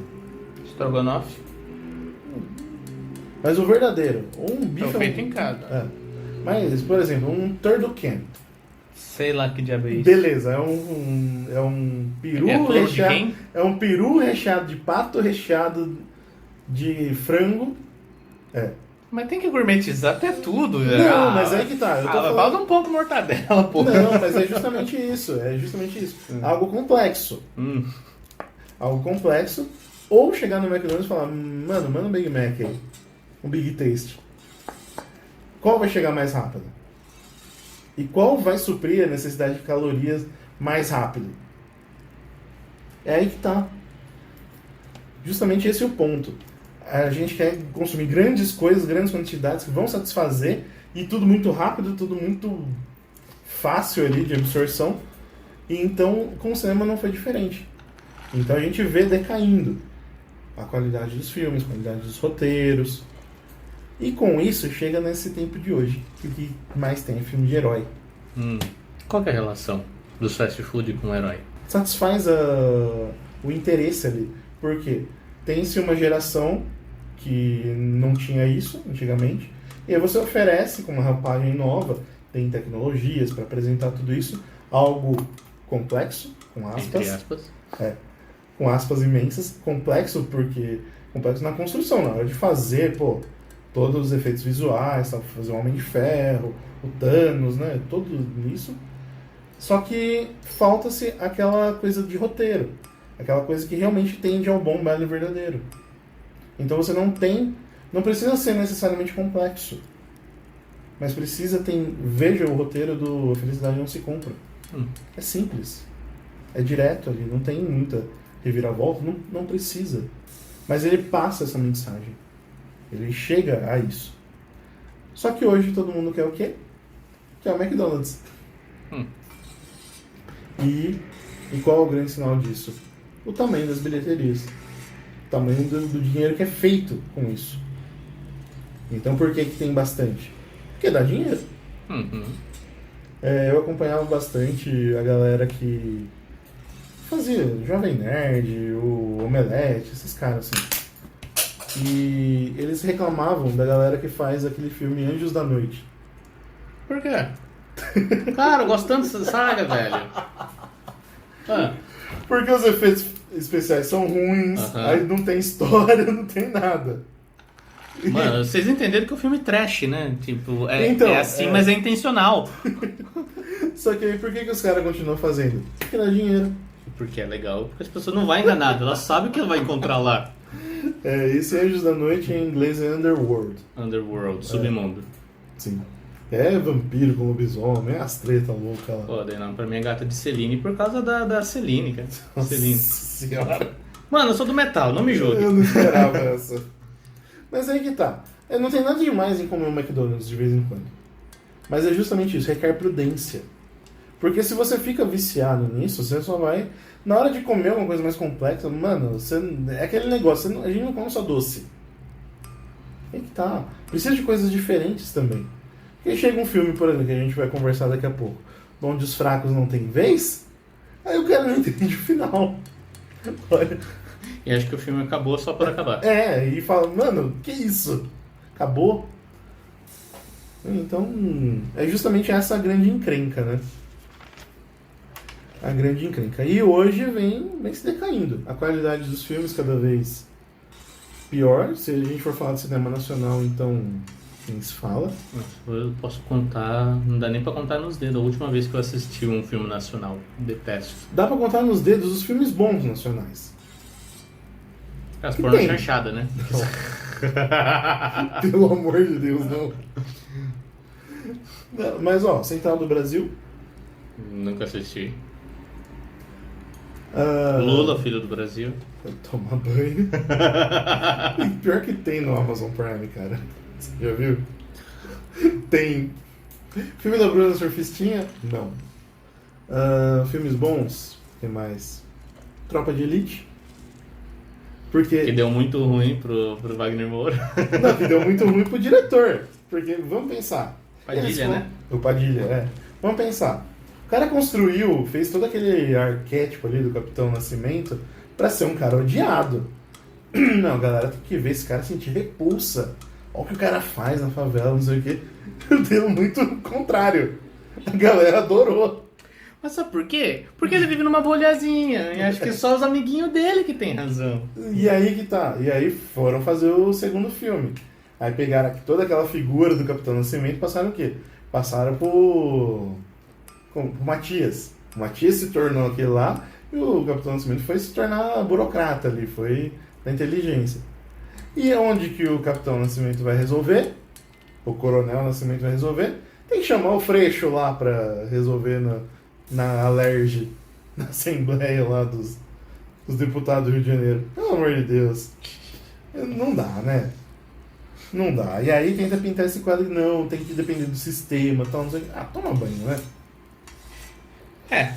Estrogonofe. Mas o verdadeiro, ou um bife... Feito em casa. É. Mas, por exemplo, um turducken. Sei lá que diabo é isso. Beleza, é um peru É tudo de quem? É um peru recheado de pato, recheado de frango. É. Mas tem que gourmetizar até tudo. Não, mas aí que tá. Eu tô falando... Falta um pouco de mortadela, pô. Não, mas é justamente isso. Algo complexo. Algo complexo. Ou chegar no McDonald's e falar, mano, manda um Big Mac aí. Um Big Taste. Qual vai chegar mais rápido? E qual vai suprir a necessidade de calorias mais rápido? É aí que tá. Justamente esse é o ponto. A gente quer consumir grandes coisas, grandes quantidades que vão satisfazer e tudo muito rápido, tudo muito fácil ali de absorção. E então com o cinema não foi diferente. Então a gente vê decaindo a qualidade dos filmes, a qualidade dos roteiros. E com isso chega nesse tempo de hoje, que o que mais tem é filme de herói. Qual que é a relação dos fast food com o herói? Satisfaz o interesse ali. Porque tem-se uma geração que não tinha isso antigamente, e aí você oferece com uma roupagem nova, tem tecnologias para apresentar tudo isso, algo complexo, com aspas. Entre aspas. Com aspas imensas, complexo porque complexo na construção, na hora de fazer, todos os efeitos visuais, fazer o Homem de Ferro, o Thanos, né, tudo isso. Só que falta-se aquela coisa de roteiro, aquela coisa que realmente tende ao bom, belo e verdadeiro. Então você não precisa ser necessariamente complexo, mas precisa veja o roteiro do A Felicidade Não Se Compra. É simples, é direto ali, não tem muita reviravolta, não precisa. Mas ele passa essa mensagem, ele chega a isso. Só que hoje todo mundo quer o quê? Quer o McDonald's. E qual é o grande sinal disso? O tamanho das bilheterias. O tamanho do dinheiro que é feito com isso. Então por que tem bastante? Porque dá dinheiro. Eu acompanhava bastante a galera que fazia Jovem Nerd, o Omelete, esses caras assim. E eles reclamavam da galera que faz aquele filme Anjos da Noite. Por quê? Cara, eu gosto tanto dessa saga, velho. Porque os efeitos especiais são ruins, aí não tem história, não tem nada. Mano, vocês entenderam que o filme é trash, né? Tipo, Então, é assim, mas é intencional. Só que aí por que os caras continuam fazendo? Porque dá dinheiro. Porque é legal, porque as pessoas não vão enganar, elas sabem o que ela vai encontrar lá. Esse Anjos da Noite em inglês é Underworld. Underworld, submundo. Sim. É vampiro com lobisomem, é as tretas loucas lá. Pô, daí não, pra mim é gata de Celine por causa da Celine, cara. Celine. Senhora. Mano, eu sou do metal, não me julgue. Eu não esperava essa. Mas aí que tá. Não tem nada demais em comer um McDonald's de vez em quando. Mas é justamente isso, requer prudência. Porque se você fica viciado nisso, você só vai... Na hora de comer alguma coisa mais complexa, mano, é aquele negócio, a gente não come só doce. Aí que tá. Precisa de coisas diferentes também. Porque chega um filme, por exemplo, que a gente vai conversar daqui a pouco, onde os fracos não têm vez, aí o cara não entende o final. Olha. E acho que o filme acabou só por acabar. E fala, mano, que isso? Acabou? Então, é justamente essa a grande encrenca, né? A grande encrenca. E hoje vem se decaindo. A qualidade dos filmes cada vez pior. Se a gente for falar de cinema nacional, então nem se fala. Eu posso contar, não dá nem pra contar nos dedos. A última vez que eu assisti um filme nacional, detesto. Dá pra contar nos dedos os filmes bons nacionais. As pornas chanchadas, né? Pelo amor de Deus, não. Mas, Central do Brasil. Nunca assisti. Lula, filho do Brasil. Tomar banho. E pior que tem no Amazon Prime, cara. Você já viu? Tem. Filme da Bruna Surfistinha? Não. Filmes bons? Tem mais? Tropa de Elite? Porque... Que deu muito ruim pro Wagner Moura. Não, que deu muito ruim pro diretor. Porque, vamos pensar. Padilha, né? O Padilha, é. Vamos pensar. O cara construiu, fez todo aquele arquétipo ali do Capitão Nascimento pra ser um cara odiado. Não, a galera tem que ver esse cara sentir repulsa. Olha o que o cara faz na favela, não sei o quê. Deu muito o contrário. A galera adorou. Mas sabe por quê? Porque ele vive numa bolhazinha. E acho que só os amiguinhos dele que tem razão. E aí que tá. E aí foram fazer o segundo filme. Aí pegaram toda aquela figura do Capitão Nascimento e passaram o quê? Passaram pro Matias. O Matias se tornou aquele lá e o Capitão Nascimento foi se tornar burocrata ali, foi da inteligência. E onde que o Capitão Nascimento vai resolver? O Coronel Nascimento vai resolver? Tem que chamar o Freixo lá pra resolver na Alerj, na Assembleia lá dos deputados do Rio de Janeiro. Pelo amor de Deus. Não dá, né? Não dá. E aí tenta pintar esse quadro, não, tem que depender do sistema, tal, não sei o que. Ah, toma banho, né? É.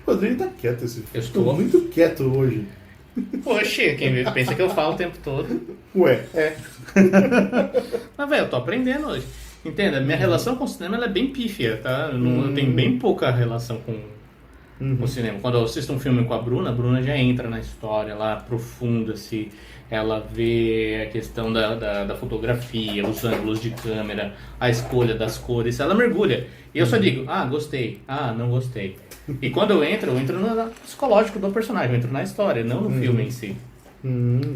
O Rodrigo tá quieto esse filme. Eu estou. Tô muito quieto hoje. Poxa, quem vê pensa que eu falo o tempo todo. Ué, é. Mas, velho, eu tô aprendendo hoje. Entenda, minha relação com o cinema ela é bem pífia, tá? Eu tenho bem pouca relação com o cinema. Quando eu assisto um filme com a Bruna já entra na história lá, aprofunda-se. Ela vê a questão da fotografia, os ângulos de câmera, a escolha das cores. Ela mergulha. E eu só digo, gostei. Não gostei. E quando eu entro no psicológico do personagem. Eu entro na história, não no filme em si.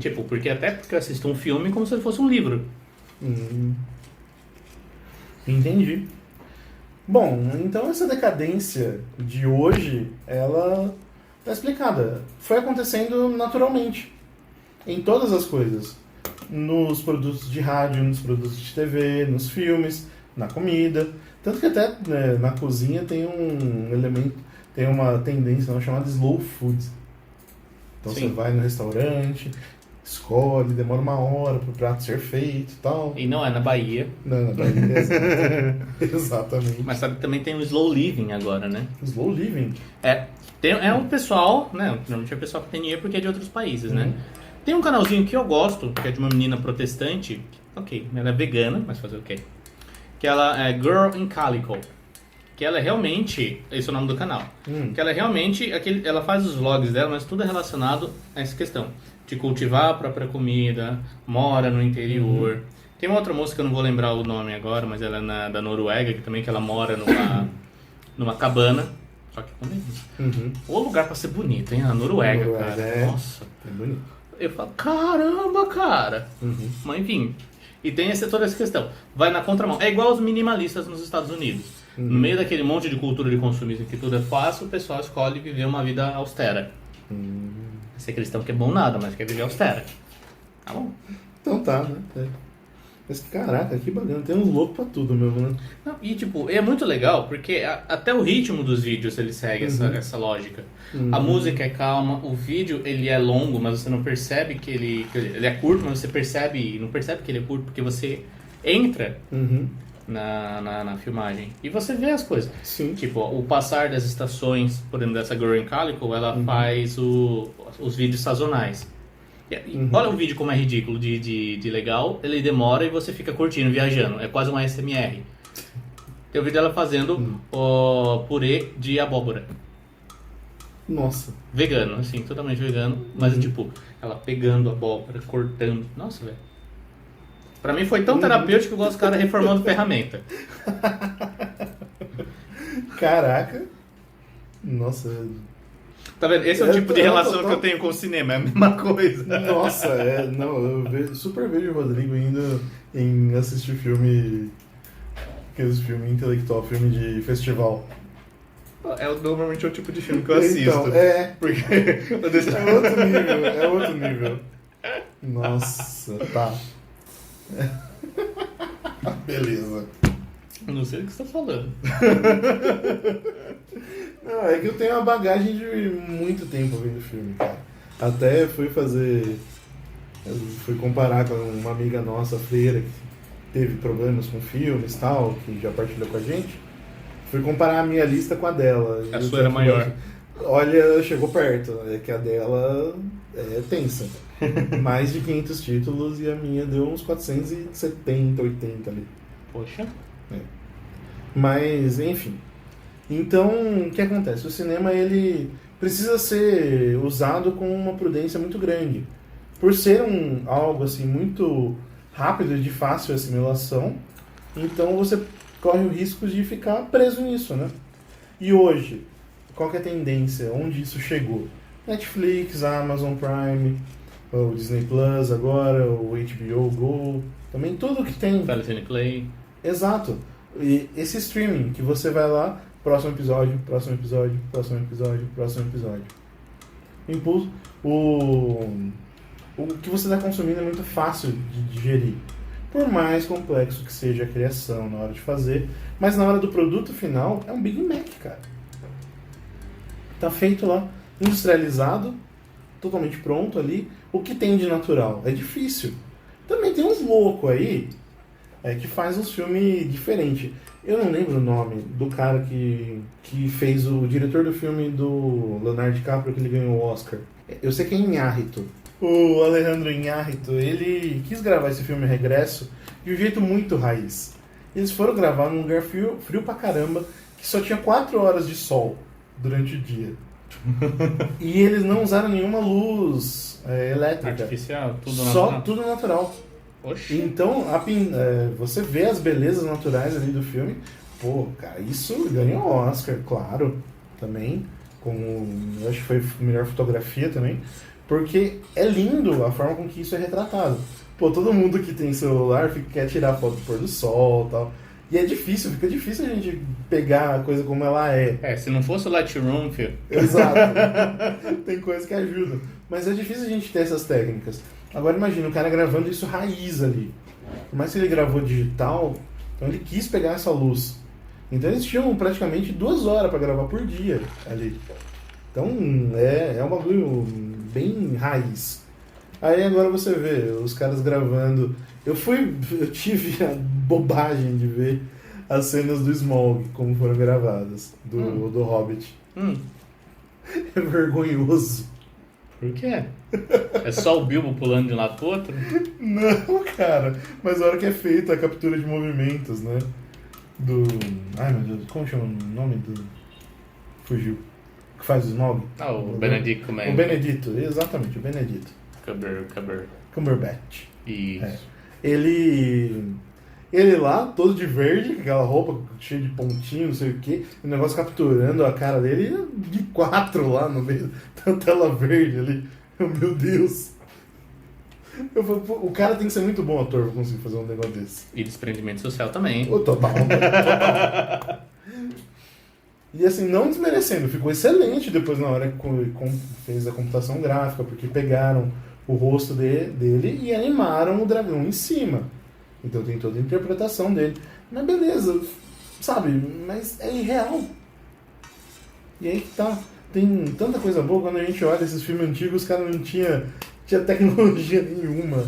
Tipo, porque eu assisto um filme como se ele fosse um livro. Entendi. Bom, então essa decadência de hoje, ela tá explicada. Foi acontecendo naturalmente. Em todas as coisas. Nos produtos de rádio, nos produtos de TV, nos filmes, na comida. Tanto que até na cozinha tem um elemento, tem uma tendência chamada slow food. Então Sim. você vai no restaurante, escolhe, demora uma hora pro prato ser feito e tal. E não é na Bahia. Não, na Bahia, exatamente. Mas sabe que também tem o slow living agora, né? Slow living. É um pessoal, né? Normalmente é o pessoal que tem dinheiro porque é de outros países, né? Tem um canalzinho que eu gosto, que é de uma menina protestante. Ok, ela é vegana, mas fazer o quê? Que ela é Girl in Calico. Que ela é realmente... Esse é o nome do canal. Que ela é realmente... ela faz os vlogs dela, mas tudo é relacionado a essa questão. De cultivar a própria comida, mora no interior. Tem uma outra moça que eu não vou lembrar o nome agora, mas ela é da Noruega, que ela mora numa cabana. Só que com isso. O lugar pra ser bonito, hein? A Noruega, cara. Nossa. É bonito. Eu falo, caramba, cara. Mas enfim. E tem toda essa questão. Vai na contramão. É igual os minimalistas nos Estados Unidos. No meio daquele monte de cultura de consumismo que tudo é fácil, o pessoal escolhe viver uma vida austera. Ser cristão que é bom nada, mas quer viver austera. Tá bom. Então tá, né? Mas caraca, que bacana. Tem uns loucos pra tudo mesmo, né? Não, e tipo, é muito legal porque até o ritmo dos vídeos ele segue essa lógica. A música é calma, o vídeo ele é longo, mas você não percebe que ele é curto, mas você não percebe que ele é curto porque você entra na filmagem e você vê as coisas. Sim. Tipo, o passar das estações, por exemplo, dessa Girl in Calico, ela faz os vídeos sazonais. Olha o vídeo como é ridículo de legal, ele demora e você fica curtindo, viajando. É quase uma ASMR. Tem o vídeo dela fazendo o purê de abóbora. Nossa. Vegano, assim, totalmente vegano. Mas tipo, ela pegando a abóbora, cortando. Nossa, velho. Pra mim foi tão terapêutico que eu gosto dos caras reformando ferramenta. Caraca. Nossa. Tá vendo? Esse é o tipo de relação que eu tenho com o cinema, é a mesma coisa. Nossa, não, super vejo o Rodrigo indo em assistir filme, aqueles filmes intelectual, filme de festival. Normalmente é o tipo de filme que eu assisto. Então, porque é outro nível. Nossa, tá. Beleza. Não sei do que você tá falando. Não, é que eu tenho uma bagagem de muito tempo vendo filme, cara. Até fui fazer Eu fui comparar com uma amiga nossa, freira, que teve problemas com filmes e tal, que já partilhou com a gente. Fui comparar a minha lista com a dela. A sua era maior. Olha, chegou perto. É que a dela é tensa. Mais de 500 títulos e a minha deu uns 470, 80 ali. Poxa. Mas, enfim. Então, o que acontece? O cinema, ele precisa ser usado com uma prudência muito grande. Por ser algo assim muito rápido e de fácil assimilação, então você corre o risco de ficar preso nisso, né? E hoje, qual que é a tendência? Onde isso chegou? Netflix, Amazon Prime, o Disney Plus agora, o HBO Go, também tudo que tem. Telecine Play. Exato. E esse streaming que você vai lá, próximo episódio, próximo episódio, próximo episódio, próximo episódio. Impulso. O que você está consumindo é muito fácil de digerir. Por mais complexo que seja a criação na hora de fazer, mas na hora do produto final é um Big Mac, cara. Tá feito lá, industrializado, totalmente pronto ali. O que tem de natural? É difícil. Também tem uns loucos aí que faz uns filmes diferentes. Eu não lembro o nome do cara que fez o diretor do filme do Leonardo DiCaprio, que ele ganhou o Oscar. Eu sei que é Iñárritu. O Alejandro Iñárritu, ele quis gravar esse filme Regresso de um jeito muito raiz. Eles foram gravar num lugar frio pra caramba, que só tinha 4 horas de sol durante o dia. E eles não usaram nenhuma luz elétrica. Artificial, tudo só natural. Tudo natural. Oxi. Então, você vê as belezas naturais ali do filme. Pô, cara, isso ganhou Oscar, claro, também. Eu acho que foi melhor fotografia também. Porque é lindo a forma com que isso é retratado. Pô, todo mundo que tem celular quer tirar foto do pôr do sol e tal. E é difícil, fica difícil a gente pegar a coisa como ela é. Se não fosse o Lightroom, filho. Exato. Tem coisa que ajudam. Mas é difícil a gente ter essas técnicas. Agora imagina, o cara gravando isso raiz ali. Por mais que ele gravou digital, então ele quis pegar essa luz. Então eles tinham praticamente 2 horas para gravar por dia ali. Então é um bagulho bem raiz. Aí agora você vê os caras gravando. Eu tive a bobagem de ver as cenas do Smaug, como foram gravadas, do Hobbit. É vergonhoso. Por quê? É só o Bilbo pulando de um lado pro outro? Não, cara. Mas a hora que é feita a captura de movimentos, né? Ai, meu Deus, como chama o nome do... Fugiu. Que faz o Smaug? O Benedict Cumberbatch. O Benedito, exatamente, o Benedito. Cumberbatch. Isso. Ele lá, todo de verde, com aquela roupa cheia de pontinho, não sei o que, o negócio capturando a cara dele de 4 lá no meio da tela verde ali. Meu Deus. Eu falei, o cara tem que ser muito bom ator pra conseguir fazer um negócio desse. E desprendimento social também. Total. E assim, não desmerecendo, ficou excelente depois na hora que fez a computação gráfica, porque pegaram o rosto dele e animaram o dragão em cima. Então tem toda a interpretação dele. Mas beleza, sabe? Mas é irreal. E aí que tá. Tem tanta coisa boa, quando a gente olha esses filmes antigos, os caras não tinha tecnologia nenhuma.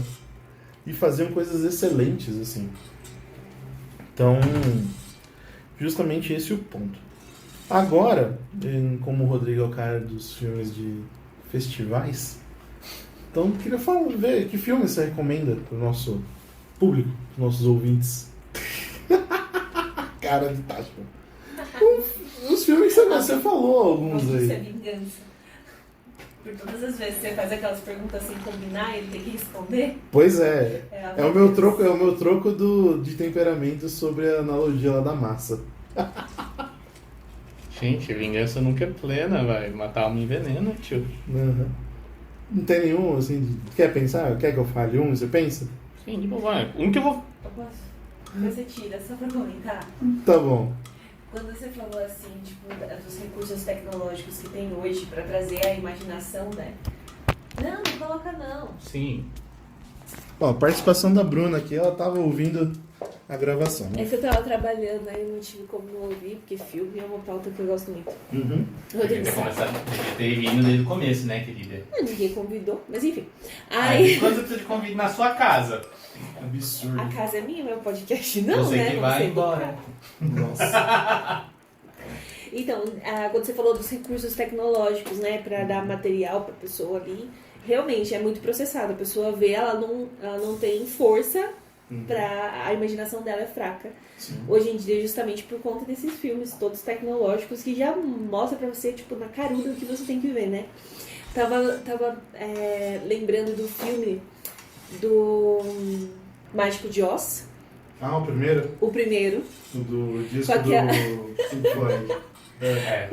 E faziam coisas excelentes, assim. Então, justamente esse é o ponto. Agora, como o Rodrigo é o cara dos filmes de festivais, então eu queria ver que filme você recomenda pro nosso público, pros nossos ouvintes. Cara de tacho. Os filmes que você falou, alguns aí. Isso é vingança. Por todas as vezes que você faz aquelas perguntas sem combinar, ele tem que responder. Pois é. É o meu troco de temperamento sobre a analogia lá da massa. Gente, vingança nunca é plena, vai. Matar alma envenena, tio. Uhum. Não tem nenhum, assim, quer pensar? Quer que eu fale um? Você pensa? Sim, de boa, vai. Um que eu vou... Eu posso? Você tira, só pra comentar. Tá bom. Quando você falou assim, tipo, dos recursos tecnológicos que tem hoje pra trazer a imaginação, né? Não coloca não. Sim. Ó, a participação da Bruna aqui, ela tava ouvindo a gravação. É que eu tava trabalhando aí, não tive como não ouvir, porque filme é uma pauta que eu gosto muito. Uhum. Rodrigo Devia sabe. ter vindo desde o começo, né, querida? Ninguém convidou, mas enfim. Aí, Aí, quando você te convida na sua casa? Absurdo. a casa é minha, meu podcast não, Você né? que Vamos vai ser embora. Nossa. Então, quando você falou dos recursos tecnológicos, né, para dar material para a pessoa ali, realmente é muito processado. A pessoa vê, ela não tem força, a imaginação dela é fraca. Sim. Hoje em dia, justamente por conta desses filmes todos tecnológicos que já mostra para você, tipo, na caruda o que você tem que ver, né? Tava lembrando do filme do Mágico de Oz, Ah, o primeiro? o primeiro. Do disco Com aquela- do Pink Floyd. É.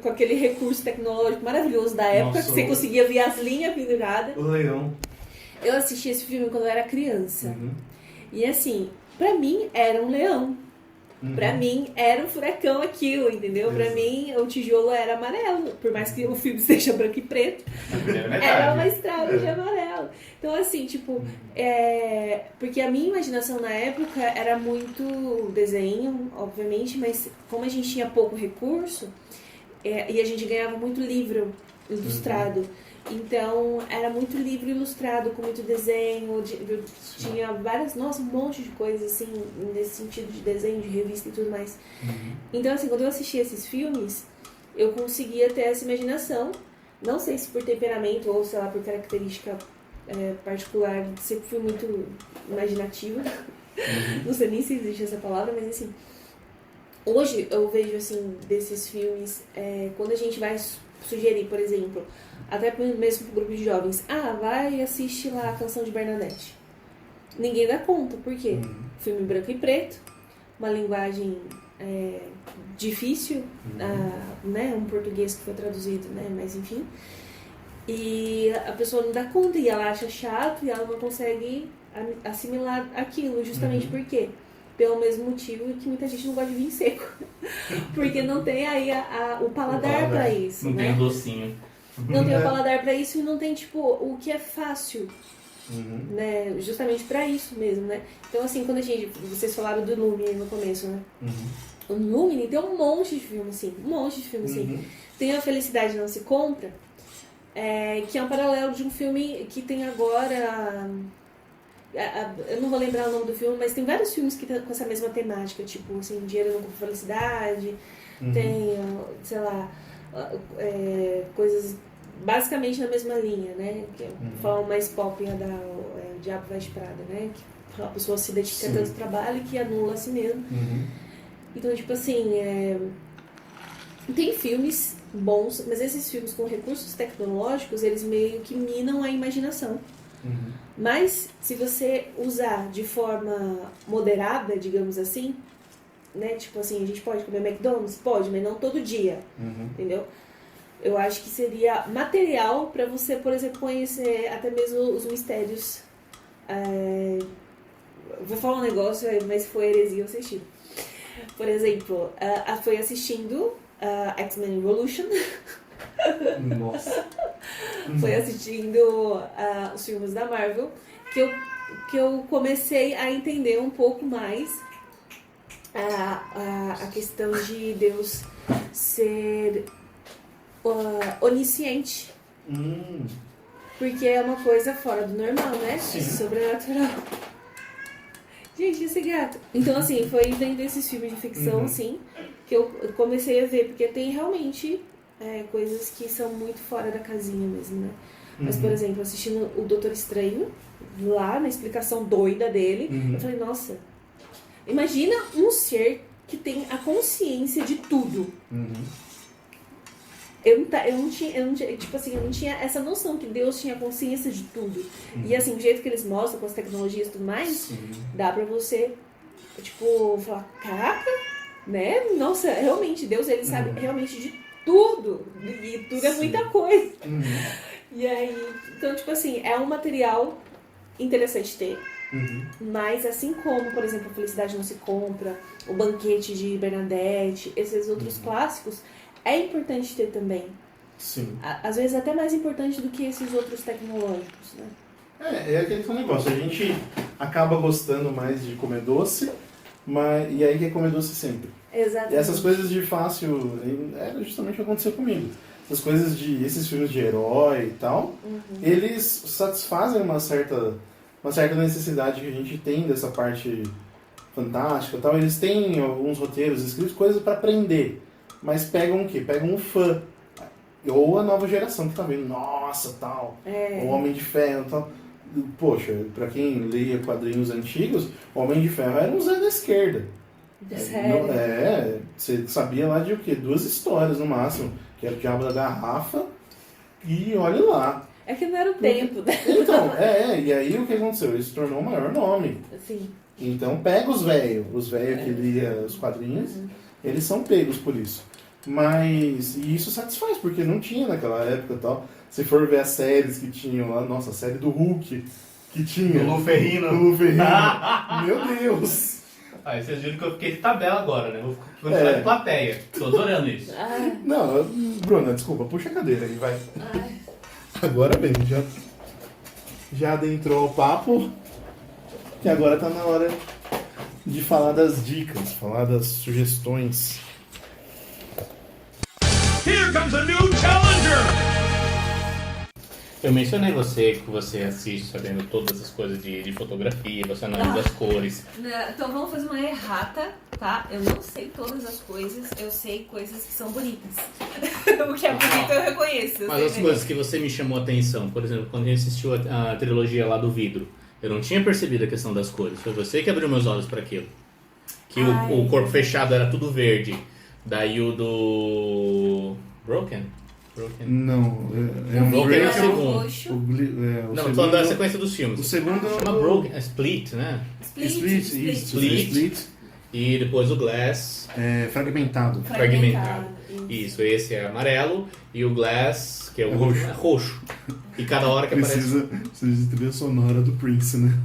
Com aquele recurso tecnológico maravilhoso da época, Nossa, que você conseguia ver as linhas penduradas. O Leão. Eu assisti esse filme quando eu era criança. Uhum. E assim, pra mim era um leão. Uhum. Pra mim era um furacão aquilo, entendeu? Pra Exato. mim o tijolo era amarelo. Por mais que o filme seja branco e preto, era uma estrada de amarelo. Então assim, tipo, porque a minha imaginação na época era muito desenho, obviamente, mas como a gente tinha pouco recurso, e a gente ganhava muito livro ilustrado, então era muito livro ilustrado, com muito desenho, tinha várias, nossa, um monte de coisas assim, nesse sentido de desenho, de revista e tudo mais. Então assim, quando eu assistia esses filmes, eu conseguia ter essa imaginação, não sei se por temperamento ou, sei lá, por característica particular, sempre fui muito imaginativa, não sei nem se existe essa palavra, mas assim, hoje eu vejo assim, desses filmes, quando a gente vai sugerir, por exemplo, até mesmo pro grupo de jovens, vai e assiste lá a Canção de Bernadette. Ninguém dá conta, por quê? Filme branco e preto, uma linguagem difícil, né, um português que foi traduzido, né, mas enfim, e a pessoa não dá conta e ela acha chato e ela não consegue assimilar aquilo, justamente por quê? Pelo mesmo motivo que muita gente não gosta de vinho seco. Porque não tem aí o paladar pra isso, Não né? tem um docinho. Não tem o paladar pra isso e não tem, tipo, o que é fácil, né? Justamente pra isso mesmo, né? Então, assim, quando vocês falaram do Lumine no começo, né? O Lumine tem um monte de filme, assim. Um monte de filme, assim. Tem A Felicidade Não Se Compra, que é um paralelo de um filme que tem agora... eu não vou lembrar o nome do filme, mas tem vários filmes que tem com essa mesma temática, tipo, assim, Dinheiro Não Compra Felicidade, tem, sei lá, coisas basicamente na mesma linha, né? Que falam mais pop é o Diabo Veste Prada, né? Que a pessoa se dedica a tanto trabalho que anula a si mesmo. Então, tipo assim, tem filmes bons, mas esses filmes com recursos tecnológicos, eles meio que minam a imaginação. Mas, se você usar de forma moderada, digamos assim, né? Tipo assim, a gente pode comer McDonald's? Pode, mas não todo dia, entendeu? Eu acho que seria material para você, por exemplo, conhecer até mesmo os mistérios. Vou falar um negócio, mas se for heresia, eu assisti. Por exemplo, foi assistindo X-Men Evolution. Nossa. Foi assistindo os filmes da Marvel que eu comecei a entender um pouco mais a questão de Deus ser onisciente. Porque é uma coisa fora do normal, né? Sim. Sobrenatural. Gente, esse gato. Então, assim, foi vendo esses filmes de ficção, assim, que eu comecei a ver, porque tem realmente coisas que são muito fora da casinha mesmo, né? Mas, por exemplo, assistindo o Doutor Estranho, lá na explicação doida dele, eu falei, nossa, imagina um ser que tem a consciência de tudo. Eu não tinha, tipo assim, eu não tinha essa noção que Deus tinha consciência de tudo. E assim, o jeito que eles mostram com as tecnologias e tudo mais, dá pra você, tipo, falar, caraca, né? Nossa, realmente, Deus, ele sabe realmente de tudo. E tudo é muita coisa. E aí, então, tipo assim, é um material interessante ter. Mas assim como, por exemplo, A Felicidade Não Se Compra, O Banquete de Bernadette, esses outros clássicos, é importante ter também. Sim. Às vezes até mais importante do que esses outros tecnológicos, né? É aquele negócio, a gente acaba gostando mais de comer doce, e aí quer comer doce sempre. Exatamente. E essas coisas de fácil, era justamente o que aconteceu comigo. Esses filmes de herói e tal, eles satisfazem uma certa necessidade que a gente tem dessa parte fantástica e tal. Eles têm alguns roteiros escritos, coisas pra aprender, mas pegam o quê? Pegam um fã. Ou a nova geração que tá vendo, nossa, tal, o Homem de Ferro e tal. Poxa, pra quem lia quadrinhos antigos, o Homem de Ferro era um Zé da esquerda. Sério? Você sabia lá de o quê? 2 histórias no máximo, que era o Diabo da Garrafa e olha lá. É que não era o tempo, né? Então, e aí o que aconteceu? Ele se tornou o maior nome. Sim. Então pega os velhos que lia os quadrinhos, eles são pegos por isso. Mas, e isso satisfaz, porque não tinha naquela época e tal. Se for ver as séries que tinham lá, nossa, a série do Hulk, que tinha. O Lu Ferrino. Meu Deus! Aí vocês viram que eu fiquei de tabela agora, né? Vou continuar de plateia. Tô adorando isso. Não, Bruna, desculpa, puxa a cadeira aí, vai. Agora bem, já adentrou o papo, que agora tá na hora de falar das dicas, falar das sugestões. Here comes a new challenger! Eu mencionei que você assiste sabendo todas as coisas de fotografia, você analisa as cores. Então vamos fazer uma errata, tá? Eu não sei todas as coisas, eu sei coisas que são bonitas. O que é bonito eu reconheço. Mas as coisas que você me chamou a atenção, por exemplo, quando a gente assistiu a trilogia lá do vidro, eu não tinha percebido a questão das cores. Foi você que abriu meus olhos para aquilo. Que o corpo fechado era tudo verde. Daí o do Broken? Não, Broken é o era segundo. roxo. Não, tô falando da sequência dos filmes. O segundo chama Broken, Split, né? Split. E depois o Glass. Fragmentado. Isso, esse é amarelo. E o Glass, que é o roxo. E cada hora que precisa de trilha sonora do Prince, né?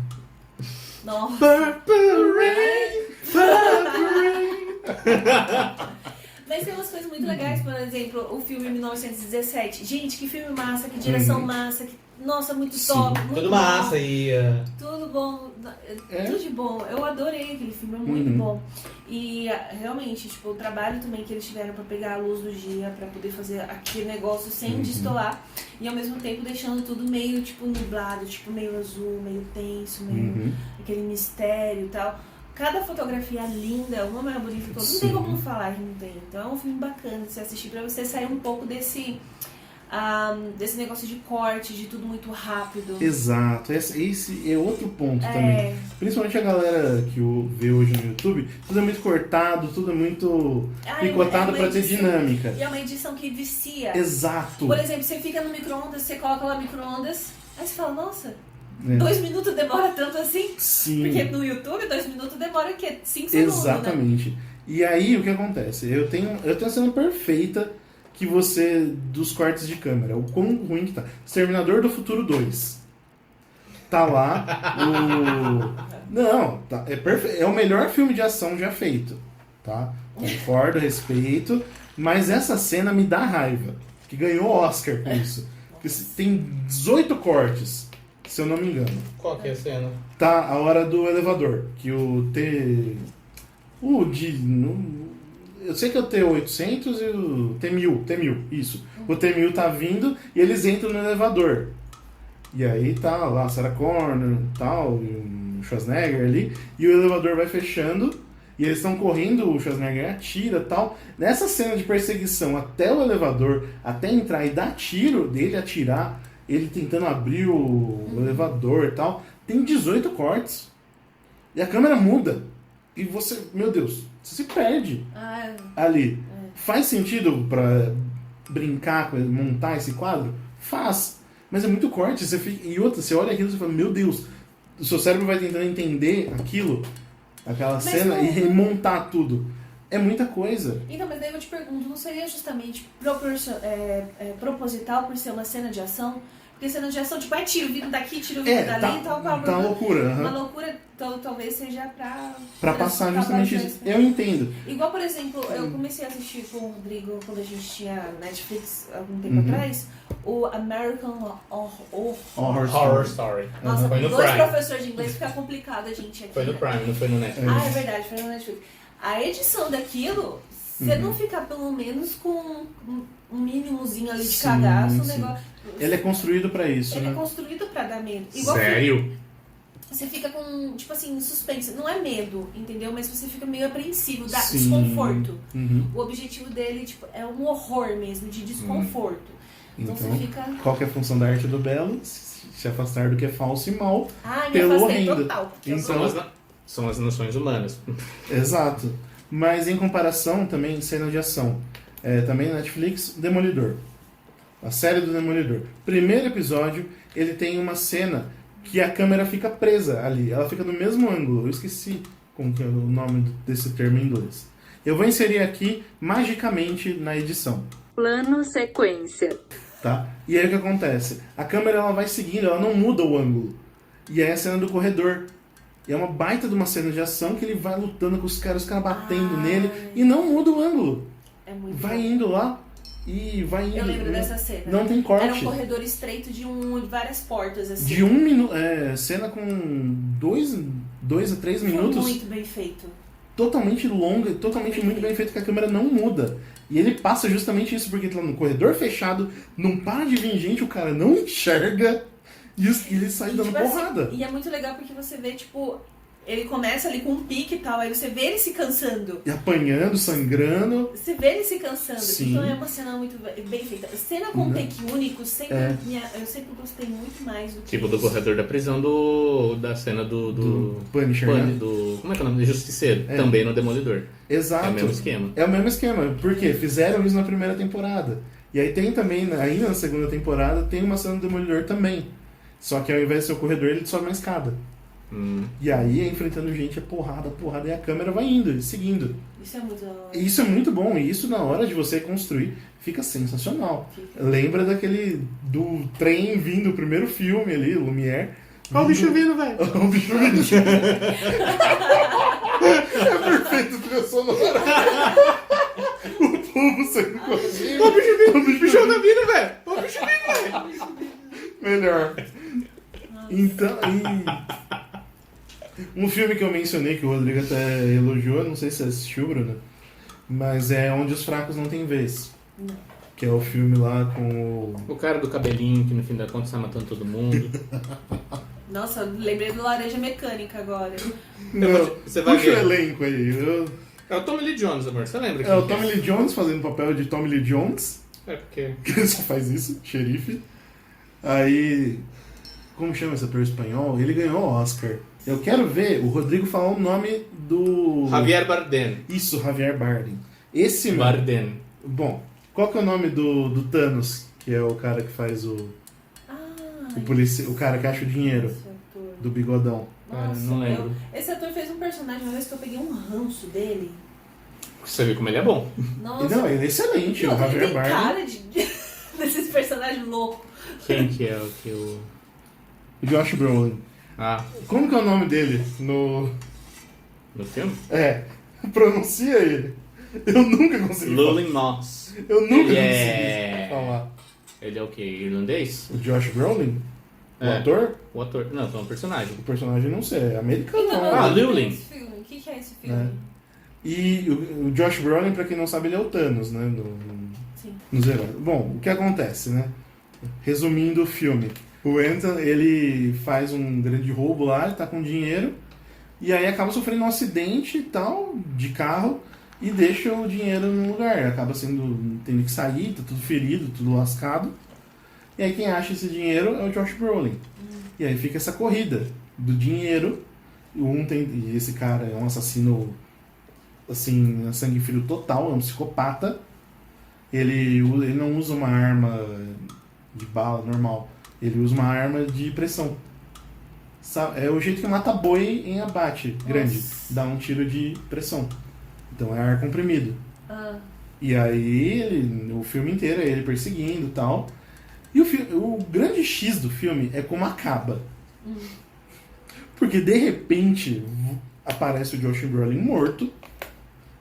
Nossa. Purple Rain, Purple Rain. Mas tem umas coisas muito legais, por exemplo, o filme 1917. Gente, que filme massa, que direção massa, nossa, muito top. Muito tudo bom. massa e... Tudo bom, tudo de bom. Eu adorei aquele filme, é muito bom. E realmente, tipo, o trabalho também que eles tiveram pra pegar a luz do dia, pra poder fazer aquele negócio sem destoar. E ao mesmo tempo deixando tudo meio, tipo, nublado, tipo, meio azul, meio tenso, meio aquele mistério e tal. Cada fotografia linda, uma mais bonita que outra. Não tem como não falar que não tem. Então é um filme bacana de você assistir pra você sair um pouco desse negócio de corte, de tudo muito rápido. Exato. Esse é outro ponto também. Principalmente a galera que vê hoje no YouTube, tudo é muito cortado, tudo é muito picotado pra ter dinâmica. E é uma edição que vicia. Exato. Por exemplo, você fica no micro-ondas, você coloca lá micro-ondas, aí você fala, nossa... 2 minutos demora tanto assim? Sim. Porque no YouTube 2 minutos demora o quê? 5 segundos, exatamente. Né? E aí o que acontece? Eu tenho a cena perfeita que dos cortes de câmera. O quão ruim que tá. Exterminador do Futuro 2. Tá lá Não, tá, é perfeito. É o melhor filme de ação já feito. Tá? Concordo, respeito. Mas essa cena me dá raiva. Que ganhou Oscar com isso. Porque tem 18 cortes. Se eu não me engano. Qual que é a cena? Tá a hora do elevador. Que eu sei que é o T800 e o T1000, isso. O T1000 tá vindo e eles entram no elevador. E aí tá lá a Sarah Connor e tal, e o Schwarzenegger ali. E o elevador vai fechando e eles estão correndo, o Schwarzenegger atira e tal. Nessa cena de perseguição até o elevador, até entrar e dar tiro, dele atirar... Ele tentando abrir o elevador e tal. Tem 18 cortes. E a câmera muda. E você, meu Deus, você se perde ali. Faz sentido pra brincar, montar esse quadro? Faz. Mas é muito corte. E outra, você olha aquilo e fala, meu Deus, o seu cérebro vai tentando entender aquela cena e remontar tudo. É muita coisa. Então, mas daí eu te pergunto, não seria justamente proposital por ser uma cena de ação? Porque cena de ação, tipo, tiro vindo daqui, tiro vindo dali, tá uma loucura. Uma loucura, então talvez seja pra passar justamente isso. Eu entendo. Igual, por exemplo, eu comecei a assistir com o Rodrigo quando a gente tinha Netflix algum tempo atrás, o American Horror Story. Nossa, Foi no dois Prime. professores de inglês fica complicado a gente aqui. Foi no Prime, não foi no Netflix. Ah, é verdade, foi no Netflix. A edição daquilo, você não fica pelo menos com um mínimozinho ali de cagaço, um negócio. Ele é construído pra isso, Ele né? é construído pra dar medo. Igual Sério? você fica com, tipo assim, suspense. Não é medo, entendeu? Mas você fica meio apreensivo, dá Sim. desconforto. Uhum. O objetivo dele, tipo, é um horror mesmo, de desconforto. Então você fica... qual que é a função da arte do belo? Se afastar do que é falso e mal. Ah, me pelo afastei horrendo. total. Porque eu Então, sou- São as noções humanas. Exato. Mas em comparação também, cena de ação. Também na Netflix, Demolidor. A série do Demolidor. Primeiro episódio, ele tem uma cena que a câmera fica presa ali. Ela fica no mesmo ângulo. Eu esqueci como que é o nome desse termo em inglês. Eu vou inserir aqui magicamente na edição. Plano sequência. Tá? E aí o que acontece? A câmera ela vai seguindo, ela não muda o ângulo. E aí a cena do corredor. E é uma baita de uma cena de ação que ele vai lutando com os caras batendo nele e não muda o ângulo. É muito Vai bom. indo lá e vai indo. Eu lembro dessa cena. Não tem corte. Era um corredor estreito de várias portas, assim. De 1 minuto. Cena com 2 a 3 Foi minutos. muito bem feito. Totalmente longa, totalmente muito bem feito, que a câmera não muda. E ele passa justamente isso, porque ele tá no corredor fechado, não para de vir gente, o cara não enxerga e ele sai dando Tipo assim, porrada. e é muito legal porque você vê, tipo, ele começa ali com um pique e tal, aí você vê ele se cansando. E apanhando, sangrando. Você vê ele se cansando. Sim. Então é uma cena muito bem feita. Cena com take único, sempre eu sempre gostei muito mais do que Tipo do isso. corredor da prisão da cena do Punisher, Bunny, né? como é que é o nome? Do Justiceiro. Também no Demolidor. Exato. É o mesmo esquema. É o mesmo esquema. Por quê? Fizeram isso na primeira temporada. E aí tem também, ainda na segunda temporada, tem uma cena do Demolidor também. Só que ao invés de ser o corredor, ele sobe uma escada. E aí, enfrentando gente, é porrada, e a câmera vai indo, seguindo. Isso é muito da hora. E isso é muito bom, e isso na hora de você construir fica sensacional. Lembra do trem vindo, o primeiro filme ali, Lumière. Olha o bicho vindo, velho. O bicho vindo. É perfeito, trilha sonora. O povo saindo correndo. Olha o bicho vindo, o bicho tá vindo, velho. Olha o bicho vindo, velho. Melhor. Então, um filme que eu mencionei, que o Rodrigo até elogiou, não sei se você assistiu, Bruno, mas é Onde os Fracos Não Têm Vez. Não. Que é o filme lá com O cara do cabelinho que no fim da conta tá matando todo mundo. Nossa, eu lembrei do Laranja Mecânica agora. Não, Você vai puxa o ver. elenco aí. É o Tommy Lee Jones, amor. Você lembra? É o quem Tommy Lee Jones fazendo o papel de Tommy Lee Jones, É porque... que ele só faz isso, xerife. Aí, como chama esse ator espanhol? Ele ganhou o Oscar. Eu quero ver o Rodrigo falar o nome do... Javier Bardem. Isso, Javier Bardem. Esse mano. Bardem. Bom, qual que é o nome do Thanos, que é o cara que faz o cara que acha o dinheiro, Esse ator. do bigodão? Nossa, não lembro. Esse ator fez um personagem uma vez que eu peguei um ranço dele. Você vê como ele é bom. Nossa. Não, ele é excelente, Não, o ele Javier tem Bardem. cara desses personagens loucos. Quem que é o que o... Josh Brolin. Ah, Como que é o nome dele no... no filme? Pronuncia ele. Eu nunca consegui falar. Lulin Moss. Eu nunca Ele consegui é... falar. Ele é o que? Irlandês? O Josh Brolin? O É. ator? O ator. Não, é um personagem. O personagem não sei, é americano. Então, né? Ah, o que Llewellyn. é esse filme? O que é esse filme? É. E o Josh Brolin, pra quem não sabe, ele é o Thanos, né? Sim. Nos heróis. Bom, o que acontece, né? Resumindo o filme. O Anton, ele faz um grande roubo lá, ele tá com dinheiro, e aí acaba sofrendo um acidente e tal, de carro, e deixa o dinheiro no lugar. Acaba tendo que sair, tá tudo ferido, tudo lascado. E aí quem acha esse dinheiro é o Josh Brolin. E aí fica essa corrida do dinheiro. E esse cara é um assassino, assim, sangue frio total, é um psicopata. Ele não usa uma arma de bala normal. Ele usa uma arma de pressão. É o jeito que mata boi em abate grande. Nossa. Dá um tiro de pressão. Então é ar comprimido. Ah, E aí, o filme inteiro é ele perseguindo e tal. E o grande X do filme é como acaba. Porque de repente aparece o Josh Brolin morto,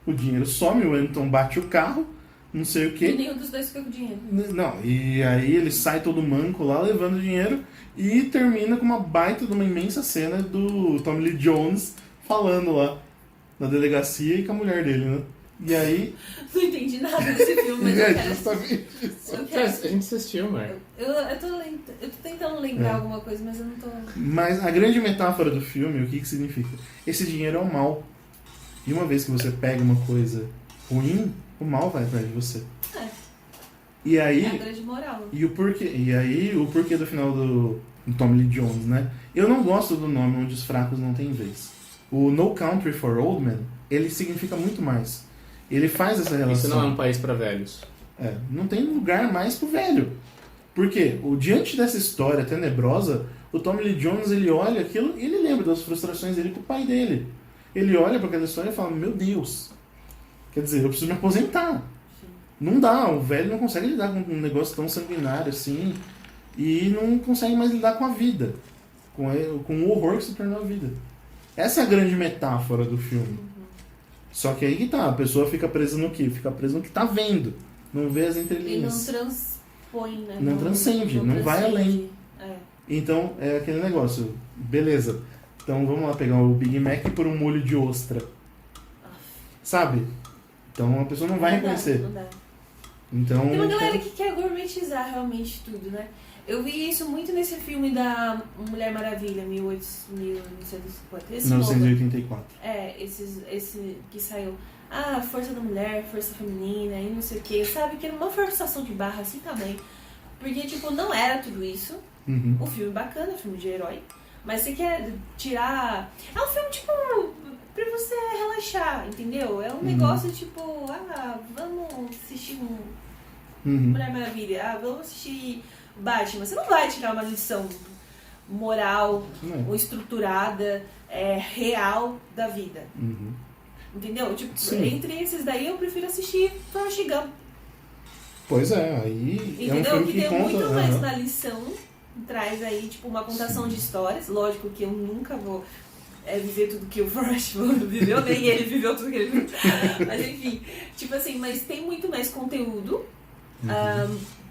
o dinheiro some, o Anton bate o carro, não sei o E que. nenhum dos dois fica com dinheiro. Não, e aí ele sai todo manco lá levando dinheiro e termina com uma baita de uma imensa cena do Tommy Lee Jones falando lá na delegacia e com a mulher dele, né? E aí. Não entendi nada desse filme, mas eu É quero. justamente isso. Eu quero. A gente assistiu, mano. Eu tô tentando lembrar alguma coisa, mas eu não tô. Mas a grande metáfora do filme, o que significa? Esse dinheiro é o mal. E uma vez que você pega uma coisa ruim, o mal vai atrás de você. É. E aí. É a grande moral. E aí o porquê do final do Tommy Lee Jones, né? Eu não gosto do nome onde os fracos não têm vez. O No Country for Old Men, ele significa muito mais. Ele faz essa relação. Isso não é um país pra velhos. Não tem lugar mais pro velho. Por quê? Diante dessa história tenebrosa, o Tommy Lee Jones, ele olha aquilo e ele lembra das frustrações dele com o pai dele. Ele olha para aquela história e fala, meu Deus, quer dizer, eu preciso me aposentar. Não dá, o velho não consegue lidar com um negócio tão sanguinário assim e não consegue mais lidar com a vida, com o horror que se tornou a vida. Essa é a grande metáfora do filme. Só que aí que tá, a pessoa fica presa no quê? Fica presa no que tá vendo, não vê as E entrelinhas. não transpõe, né? Não transcende, não vai além. É. Então, é aquele negócio, beleza, então vamos lá pegar o Big Mac por um molho de ostra. Sabe? Então a pessoa não vai reconhecer. Não dá. Então, Tem uma galera que quer gourmetizar realmente tudo, né? Eu vi isso muito nesse filme da Mulher Maravilha, 1950. Esse novo. 1984. Esse que saiu. Força da mulher, força feminina e não sei o que. Sabe que era uma forçação de barra assim também. Porque, tipo, não era tudo isso. Uhum. Um filme bacana, um filme de herói. Mas você quer tirar... É um filme, tipo, pra você relaxar, entendeu? É um negócio, tipo... vamos assistir Mulher Maravilha. Vamos assistir Batman. Você não vai tirar uma lição moral, ou estruturada, real da vida. Uhum. Entendeu? Tipo, Sim. entre esses daí eu prefiro assistir Forrest Gump. Pois é, aí Entendeu? é um filme que que tem conta... muito mais na lição, traz aí, tipo, uma contação de histórias. Lógico que eu nunca vou viver tudo que o Forrest viveu, nem ele viveu tudo que ele viveu. Mas enfim, tipo assim, mas tem muito mais conteúdo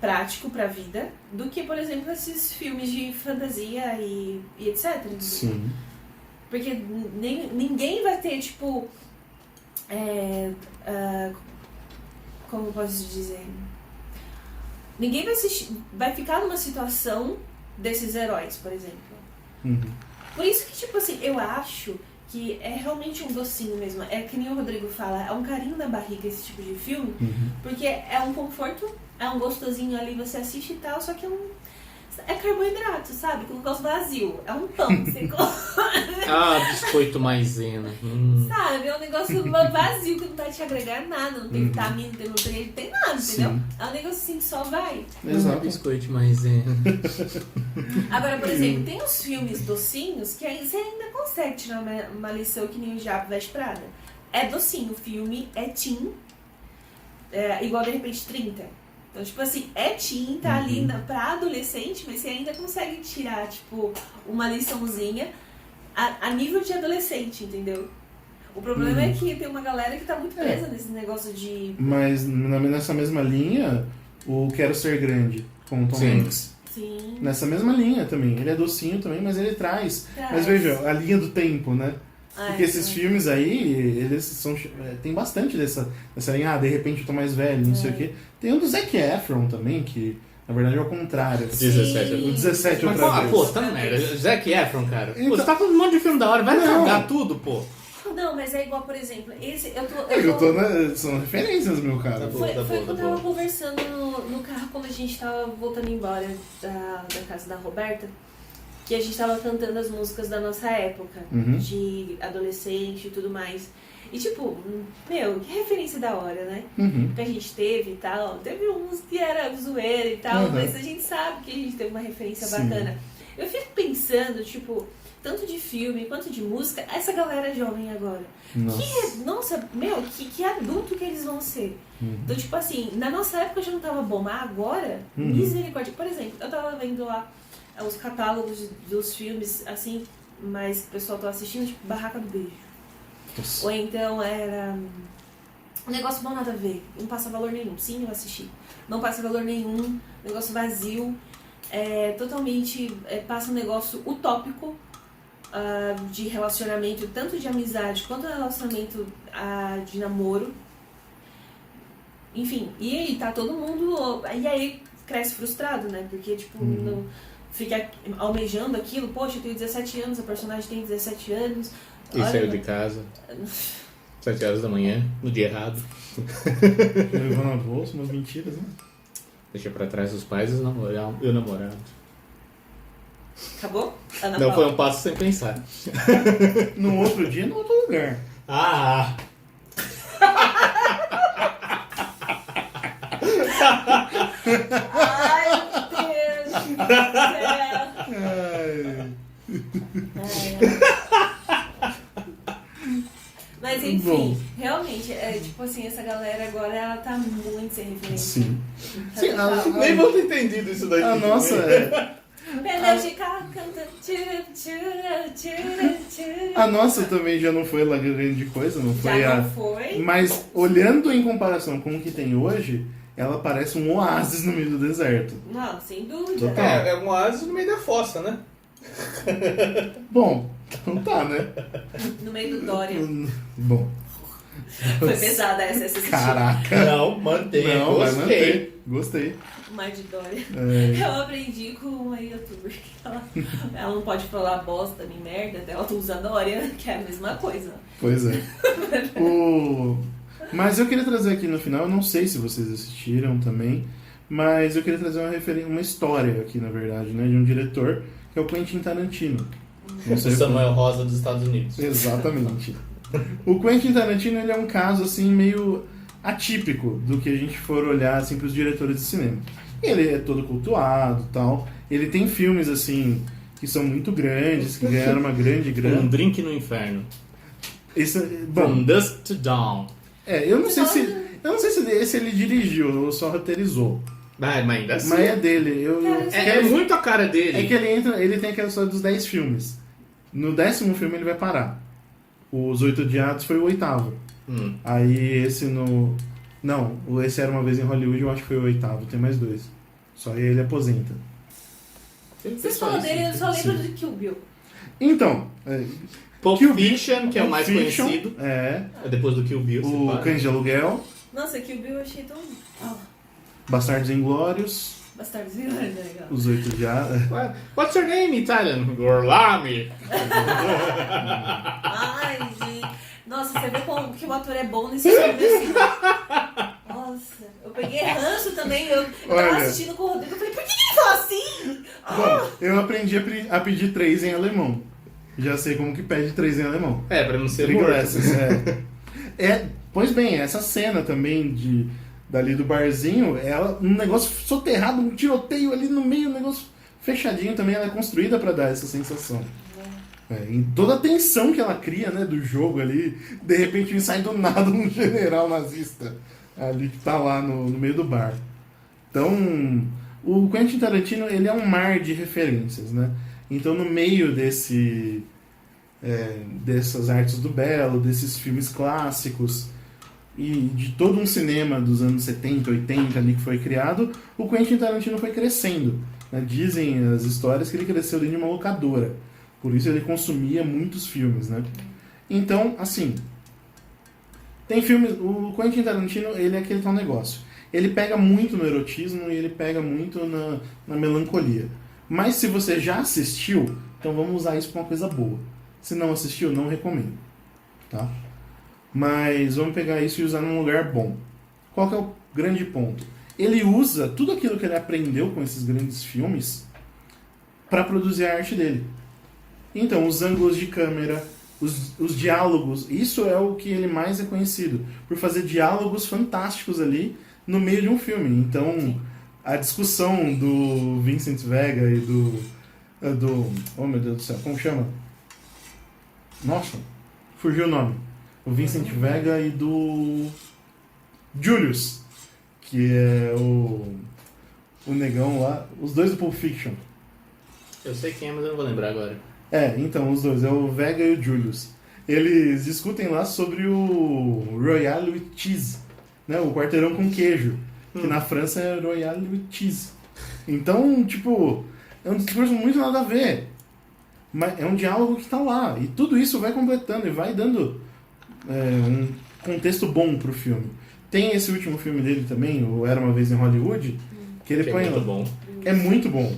prático pra vida do que, por exemplo, esses filmes de fantasia e etc. Sim. Porque ninguém vai ter, tipo... como eu posso dizer? Ninguém vai ficar numa situação desses heróis, por exemplo. Por isso que, tipo assim, eu acho que é realmente um docinho mesmo. É que nem o Rodrigo fala, é um carinho na barriga esse tipo de filme, porque é um conforto, é um gostosinho ali, você assiste e tal, só que é carboidrato, sabe? Com um negócio vazio. É um pão que você come. Biscoito maisena. Sabe? É um negócio vazio que não vai te agregar nada. Não tem vitamina, não tem nutriente, não tem nada, entendeu? É um negócio assim que só vai. Exato. Biscoito maisena. Agora, por exemplo, tem os filmes docinhos que aí você ainda consegue tirar uma lição que nem o Diabo Veste Prada. É docinho, o filme é teen, igual de repente 30. Então, tipo assim, teen, tá ali pra adolescente, mas você ainda consegue tirar, tipo, uma liçãozinha a nível de adolescente, entendeu? O problema é que tem uma galera que tá muito presa nesse negócio de... Mas nessa mesma linha, o Quero Ser Grande, com o Tom Hanks. Sim. Nessa mesma linha também. Ele é docinho também, mas ele traz. Mas veja, a linha do tempo, né? Porque esses filmes aí, eles são... tem bastante dessa linha, de repente eu tô mais velho, não sei o quê. Tem um do Zac Efron também, que na verdade é o contrário. 17. O 17 Mas, outra vez. pô, tá merda. Zac Efron, cara. Então- Pô, você tá falando um monte de filme da hora, vai Não. cagar tudo, pô. Não, mas é igual, por exemplo, esse... São referências, meu cara. Tá bom. Foi Tá que eu tava bom. conversando no carro quando a gente tava voltando embora da casa da Roberta, que a gente tava cantando as músicas da nossa época, de adolescente e tudo mais. E tipo, que referência da hora, né? Que a gente teve e tal. Teve uns que era zoeira e tal, mas a gente sabe que a gente teve uma referência bacana. Eu fico pensando, tipo, tanto de filme quanto de música, essa galera jovem agora. Que adulto que eles vão ser. Então, tipo assim, na nossa época já não tava bom, mas agora, misericórdia. Por exemplo, eu tava vendo lá os catálogos dos filmes, assim, mas que o pessoal tava assistindo, tipo, Barraca do Beijo. Nossa. Ou então era um negócio bom nada a ver, não passa valor nenhum. Sim, eu assisti. Não passa valor nenhum, negócio vazio, totalmente passa um negócio utópico de relacionamento, tanto de amizade quanto de relacionamento de namoro. Enfim, e aí tá todo mundo. E aí cresce frustrado, né? Porque, tipo, não fica almejando aquilo. Poxa, eu tenho 17 anos, a personagem tem 17 anos. E saiu de casa 7 horas da manhã, no dia errado. Levando a bolsa, umas mentiras, né? Deixa pra trás os pais e o namorado. Acabou? Ana Não, Paula. foi um passo sem pensar. No outro dia, no outro lugar. Ah! Ai, meu Deus do céu. Mas enfim, Bom. Realmente, tipo assim, essa galera agora ela tá muito sem referência. Sim. Tá Sim, total. Nem vou ter entendido isso daqui. A nossa Pneu de carro canta. Tchura, tchura, tchura, tchura. a nossa também já não foi lá grande coisa, não foi Já a... não foi? Mas olhando em comparação com o que tem hoje, ela parece um oásis no meio do deserto. Não, sem dúvida. Total. É um oásis no meio da fossa, né? Bom, então tá, né? No meio do Dória. Bom. Foi pesada essa assistiu. Caraca. Não, mantém. Não, vai Gostei. manter. Gostei. O Mar de Dória. É. Eu aprendi com uma youtuber que ela não pode falar bosta nem merda, ela usa Dória, que é a mesma coisa. Pois é. Mas eu queria trazer aqui no final, eu não sei se vocês assistiram também, mas eu queria trazer uma história aqui, na verdade, né, de um diretor, que é o Quentin Tarantino. Não O sei Samuel Rosa dos Estados Unidos. Exatamente. O Quentin Tarantino, ele é um caso, assim, meio atípico do que a gente for olhar, assim, pros diretores de cinema. Ele é todo cultuado e tal. Ele tem filmes, assim, que são muito grandes, que ganharam uma grande Um grana. Drink no Inferno. Bom, From Dusk to Dawn. eu não sei se esse ele dirigiu ou só roteirizou. Ah, mas ainda assim. Mas é dele. É muito a cara dele. É que ele tem aquela história dos 10 filmes. No 10º filme ele vai parar. Os 8 Odiados foi o 8º. Aí esse no... Não, esse Era Uma Vez em Hollywood, eu acho que foi o 8º. Tem mais 2. Só aí ele aposenta. Vocês falam dele, eu só lembro do Kill Bill. Então, Pulp Kill Bill- Fiction, que é o mais Pulp Fiction, conhecido. É. Depois do Kill Bill, O você Cães de Aluguel, Nossa, Kill Bill eu achei tão... Bastardos Inglórios, Bastardos Inglórios, é legal. Os 8 Odiados. What's your name, Italian? Gorlami. Ai, gente. Nossa, você vê como que o ator é bom nesse filme assim. Nossa, eu peguei ranço também. Eu tava Olha. assistindo com o Rodrigo. Eu falei, por que ele fala assim? Bom, eu aprendi a pedir 3 em alemão. Já sei como que pede 3 em alemão. Pra não ser Three morto. glasses, pois bem, essa cena também dali do barzinho, um negócio soterrado, um tiroteio ali no meio, um negócio fechadinho também, ela é construída pra dar essa sensação. Em toda a tensão que ela cria, né, do jogo ali, de repente sai do nada um general nazista ali que tá lá no meio do bar. Então, o Quentin Tarantino, ele é um mar de referências, né? Então, no meio dessas artes do belo, desses filmes clássicos e de todo um cinema dos anos 70, 80 ali que foi criado, o Quentin Tarantino foi crescendo, né? Dizem as histórias que ele cresceu dentro de uma locadora. Por isso ele consumia muitos filmes, né? Então, assim, tem filmes... O Quentin Tarantino, ele é aquele tal negócio. Ele pega muito no erotismo e ele pega muito na melancolia. Mas se você já assistiu, então vamos usar isso para uma coisa boa. Se não assistiu, não recomendo. Tá? Mas vamos pegar isso e usar num lugar bom. Qual que é o grande ponto? Ele usa tudo aquilo que ele aprendeu com esses grandes filmes para produzir a arte dele. Então, os ângulos de câmera, os diálogos, isso é o que ele mais é conhecido, por fazer diálogos fantásticos ali no meio de um filme. Então, a discussão do Vincent Vega e do oh meu Deus do céu, como chama? Nossa, fugiu o nome. O Vincent Vega e do Julius, que é o negão lá, os dois do Pulp Fiction. Eu sei quem é, mas eu não vou lembrar agora. Então, os dois, é o Vega e o Julius. Eles discutem lá sobre o Royale with Cheese, né? O quarteirão com queijo, que na França é Royale with Cheese. Então, tipo, é um discurso muito nada a ver. Mas é um diálogo que tá lá. E tudo isso vai completando e vai dando um contexto bom pro filme. Tem esse último filme dele também, o Era Uma Vez em Hollywood, que ele põe... É muito bom. É muito bom.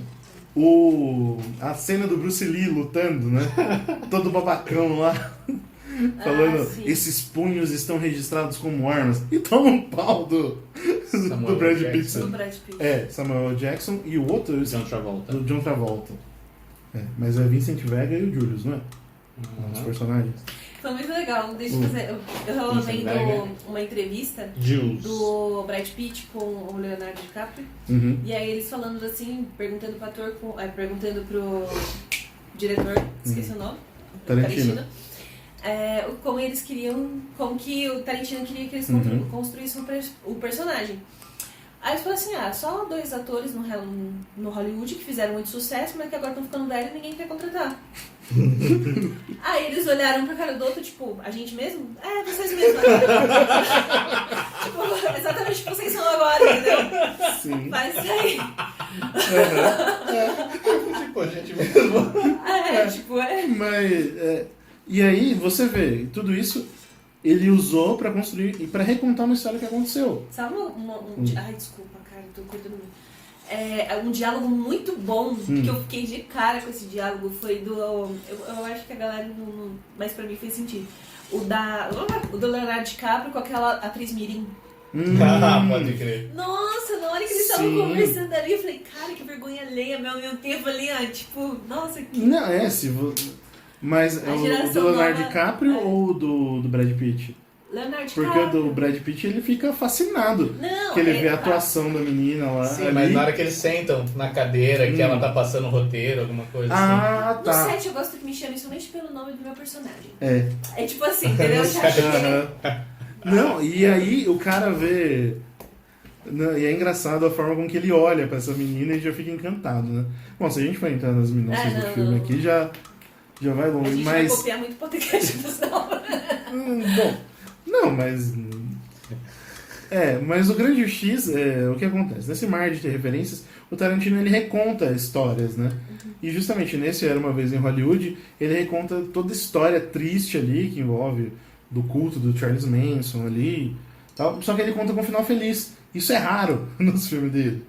A cena do Bruce Lee lutando, né? Todo babacão lá. Falando, esses punhos estão registrados como armas. E toma um pau do Brad Pitt. Do Brad Pitt. Samuel Jackson e o outro... John Travolta. Do John Travolta. Mas é Vincent Vega e o Julius, não é? Os personagens. Foi muito legal. Deixa eu fazer. Eu tava vendo uma entrevista do Brad Pitt com o Leonardo DiCaprio. E aí eles falando assim, perguntando pro ator, perguntando pro diretor, esqueci o nome, Tarantino. Como eles queriam, como que o Tarantino queria que eles construíssem o personagem. Aí eles falaram assim, só 2 atores no Hollywood que fizeram muito sucesso, mas que agora estão ficando velhos e ninguém quer contratar. Aí eles olharam pra cara do outro, tipo, a gente mesmo? Vocês mesmos. Tipo, exatamente tipo vocês são agora, entendeu? Sim. Faz isso aí. Tipo, a gente mesmo. Mas, e aí, você vê, tudo isso ele usou pra construir e pra recontar uma história que aconteceu. Sabe ai, desculpa, cara, tô cortando muito. Um diálogo muito bom, que eu fiquei de cara com esse diálogo, foi do... Eu acho que a galera não... Mas pra mim fez sentido. O do Leonardo DiCaprio com aquela atriz mirim. Pode crer. Nossa, na hora que eles estavam conversando ali, eu falei, cara, que vergonha alheia, meu tempo ali, tipo, nossa, que... Não, mas é o do Leonardo DiCaprio ou o do Brad Pitt? Leonardo Porque DiCaprio. o do Brad Pitt ele fica fascinado. Não, que ele vê a atuação da menina lá. Sim, ali. mas na hora que eles sentam na cadeira, que ela tá passando o roteiro, alguma coisa tá. No set eu gosto que me chamem somente pelo nome do meu personagem. É tipo assim, entendeu? Não, e aí o cara vê... E é engraçado a forma com que ele olha pra essa menina e já fica encantado, né? Bom, se a gente for entrar nas minúcias do filme aqui, já vai longe, a gente mas... vai copiar muito o podcast do Sal. Bom, não, mas... mas o grande X é o que acontece. Nesse mar de referências, o Tarantino ele reconta histórias, né? E justamente nesse Era Uma Vez em Hollywood, ele reconta toda a história triste ali, que envolve do culto do Charles Manson ali, tal, só que ele conta com um final feliz. Isso é raro nos filmes dele,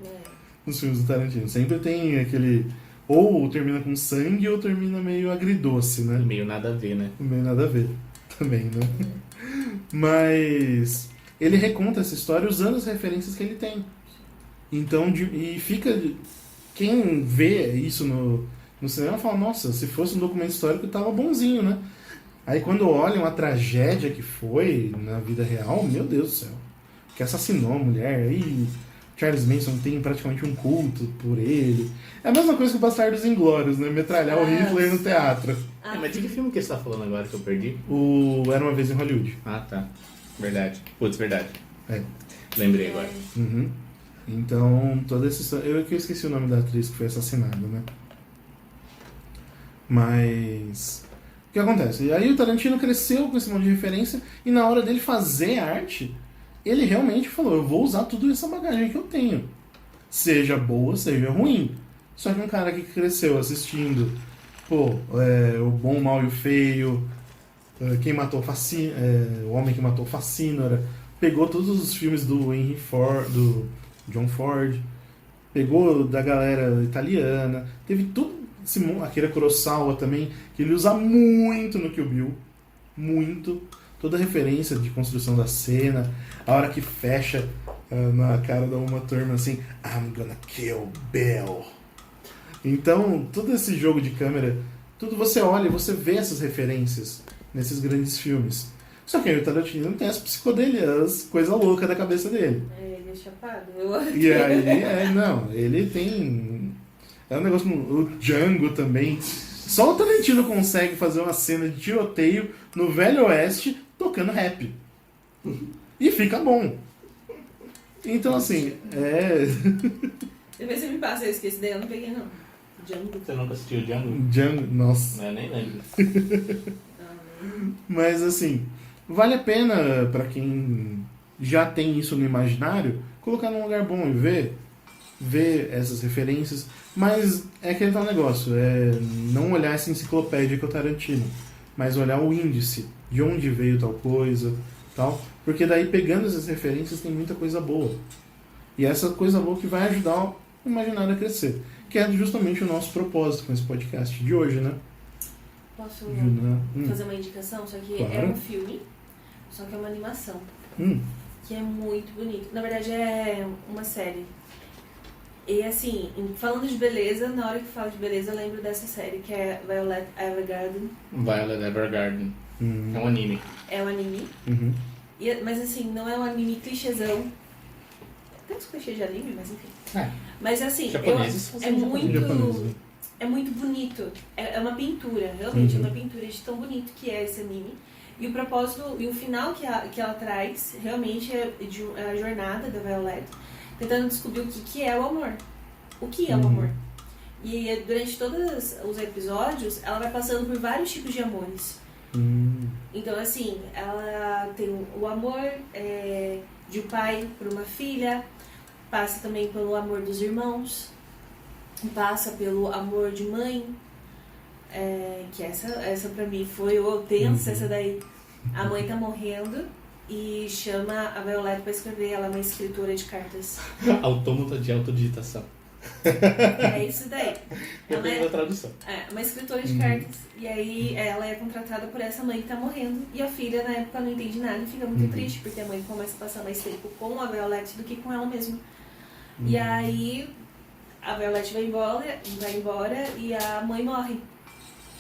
nos filmes do Tarantino. Sempre tem aquele... Ou termina com sangue ou termina meio agridoce, né? Meio nada a ver, né? Meio nada a ver também, né? Mas ele reconta essa história usando as referências que ele tem. Então, e fica... Quem vê isso no cinema fala, nossa, se fosse um documento histórico tava bonzinho, né? Aí quando olham a tragédia que foi na vida real, meu Deus do céu. Que assassinou a mulher, aí Charles Manson tem praticamente um culto por ele. É a mesma coisa que o Bastardos Inglórios, né? Metralhar o Hitler no teatro. Mas de que filme que você tá falando agora que eu perdi? O Era Uma Vez em Hollywood. Tá. Verdade. Putz, verdade. É. Lembrei agora. Uhum. Então, toda essa história... Eu esqueci o nome da atriz que foi assassinada, né? Mas... O que acontece? E aí o Tarantino cresceu com esse monte de referência e na hora dele fazer arte, ele realmente falou, eu vou usar tudo essa bagagem que eu tenho. Seja boa, seja ruim. Só que um cara que cresceu assistindo, O Bom, o Mal e o Feio, Quem Matou O Homem que Matou Facínora, pegou todos os filmes do Henry Ford, do John Ford, pegou da galera italiana, teve tudo, Akira Kurosawa também, que ele usa muito no Kill Bill, muito, toda a referência de construção da cena, a hora que fecha na cara da Uma Thurman assim, I'm gonna kill Bill. Então, todo esse jogo de câmera, tudo você olha e você vê essas referências nesses grandes filmes. Só que aí o Tarantino tem as psicodelias, coisa louca da cabeça dele. Ele é chapado. E aí, ele tem... É um negócio... O Django também Só o Tarantino consegue fazer uma cena de tiroteio no Velho Oeste tocando rap. E fica bom. Então, assim, Depois você me passa, eu esqueci daí, eu não peguei, não. Django. Você nunca assistiu Django? Django, nossa. Eu nem lembro. Mas, assim, vale a pena pra quem já tem isso no imaginário, colocar num lugar bom e ver essas referências. Mas é aquele tal negócio, não olhar essa enciclopédia que é o Tarantino, mas olhar o índice, de onde veio tal coisa, tal. Porque daí, pegando essas referências, tem muita coisa boa. E essa coisa boa que vai ajudar o imaginário a crescer. Que é justamente o nosso propósito com esse podcast de hoje, né? Posso Ajudar. fazer uma indicação? Só que Claro. é um filme, só que é uma animação. Que é muito bonito. Na verdade, é uma série. E assim, falando de beleza, na hora que falo de beleza, eu lembro dessa série, que é Violet Evergarden. Violet Evergarden. É um anime. É um anime. Uhum. Mas assim, não é um anime clichêzão. Tem uns clichês de anime, mas enfim. É. Mas assim, Japoneses é fazem japonês. muito bonito. É uma pintura, realmente. Uhum. É uma pintura de tão bonito que é esse anime. E o propósito, e o final que ela traz, realmente é a jornada da Violet, tentando descobrir o que é o amor. O que é o amor. E durante todos os episódios, ela vai passando por vários tipos de amores. Então, assim, ela tem o amor de um pai por uma filha, passa também pelo amor dos irmãos, passa pelo amor de mãe, que essa pra mim foi tensa, essa daí. A mãe tá morrendo e chama a Violet pra escrever, ela é uma escritora de cartas. Autômata de autodigitação. É isso daí. Ela Depende da tradução. é uma escritora de cartas. E aí ela é contratada por essa mãe que tá morrendo. E a filha, na época, não entende nada e fica muito triste, porque a mãe começa a passar mais tempo com a Violet do que com ela mesma. E aí a Violet vai embora e a mãe morre.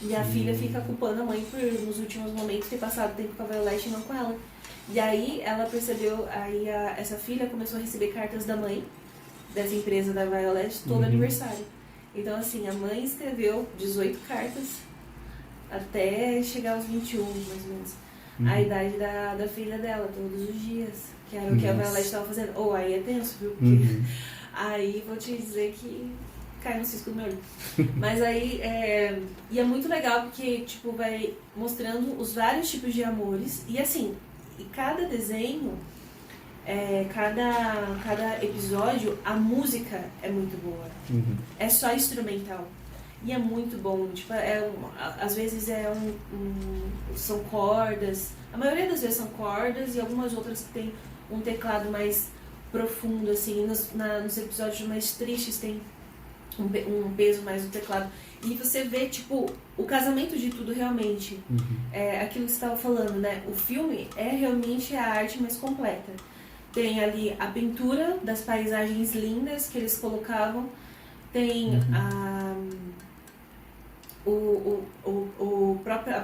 E a filha fica culpando a mãe por, nos últimos momentos, ter passado tempo com a Violet e não com ela. E aí ela percebeu, essa filha começou a receber cartas da mãe, dessa empresa da Violet, todo aniversário. Então, assim, a mãe escreveu 18 cartas até chegar aos 21, mais ou menos. A idade da filha dela, todos os dias. Que era o que a Violet estava fazendo. Aí é tenso, viu? Porque aí vou te dizer que cai no cisco do meu olho. Mas aí, e é muito legal porque, tipo, vai mostrando os vários tipos de amores. E assim, e cada desenho, cada episódio, a música é muito boa. É só instrumental. E é muito bom. Tipo, às vezes são cordas. A maioria das vezes são cordas e algumas outras que tem um teclado mais profundo, assim. Nos episódios mais tristes tem um peso mais do teclado. E você vê, tipo, o casamento de tudo realmente. É aquilo que você estava falando, né? O filme é realmente a arte mais completa. Tem ali a pintura das paisagens lindas que eles colocavam. Tem a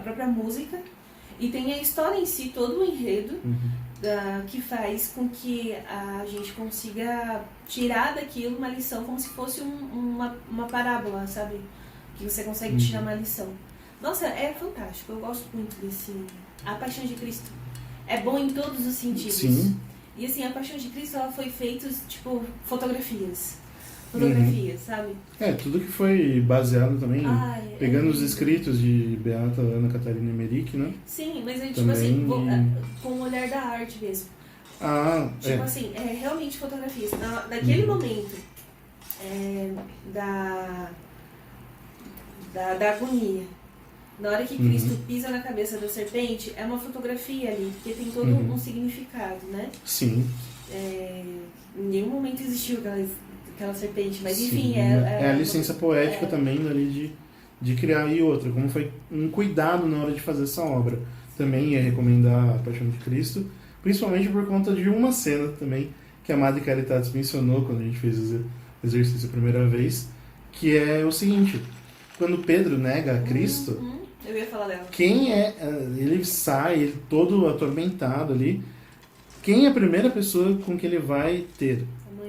própria música. E tem a história em si, todo o enredo. Que faz com que a gente consiga tirar daquilo uma lição, como se fosse uma parábola, sabe? Que você consegue tirar uma lição. Nossa, é fantástico, eu gosto muito desse... A Paixão de Cristo é bom em todos os sentidos. Sim. E assim, a Paixão de Cristo, ela foi feita, tipo, fotografias, sabe? Tudo que foi baseado também, pegando os lindo. escritos de Beata Ana Catarina Emmerich, né? Sim, mas é tipo Também... assim, com o olhar da arte mesmo. Tipo assim, realmente fotografias. Naquele momento da agonia, na hora que Cristo pisa na cabeça da serpente, é uma fotografia ali, porque tem todo um significado, né? Sim. Em nenhum momento existiu aquela serpente, mas enfim... Sim. É a licença poética também ali de criar. E outra, como foi um cuidado na hora de fazer essa obra. Também ia recomendar a Paixão de Cristo, principalmente por conta de uma cena também que a Madre Caritatis mencionou quando a gente fez o exercício a primeira vez, que é o seguinte: quando Pedro nega a Cristo, eu ia falar dela. Ele sai todo atormentado ali. Quem é a primeira pessoa com que ele vai ter?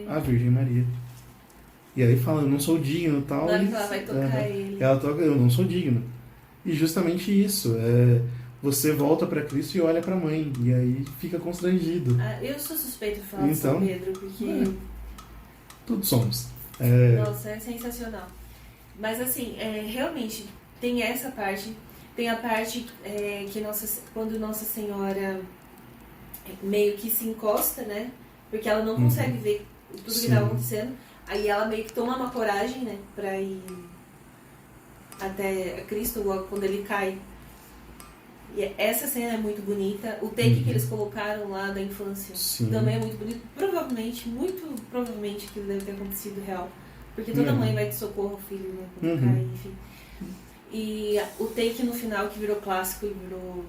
A Virgem Maria. E aí fala, eu não sou digno e tal. Na hora e- que ela vai tocar ele. Ela toca, eu não sou digno. E justamente isso, você volta pra Cristo e olha pra mãe, e aí fica constrangido. Eu sou suspeita de falar de São Então, Pedro, porque... Todos somos. Nossa, é sensacional. Mas assim, realmente, tem essa parte. Tem a parte que quando Nossa Senhora meio que se encosta, né? Porque ela não consegue ver tudo que Sim. tá acontecendo. Aí ela meio que toma uma coragem, né? Pra ir até Cristo logo quando ele cai. E essa cena é muito bonita. O take que eles colocaram lá da infância Sim. também é muito bonito. Provavelmente, muito provavelmente, aquilo deve ter acontecido real. Porque toda mãe vai de socorro ao filho, né? Quando cai, enfim. E o take no final que virou clássico e virou...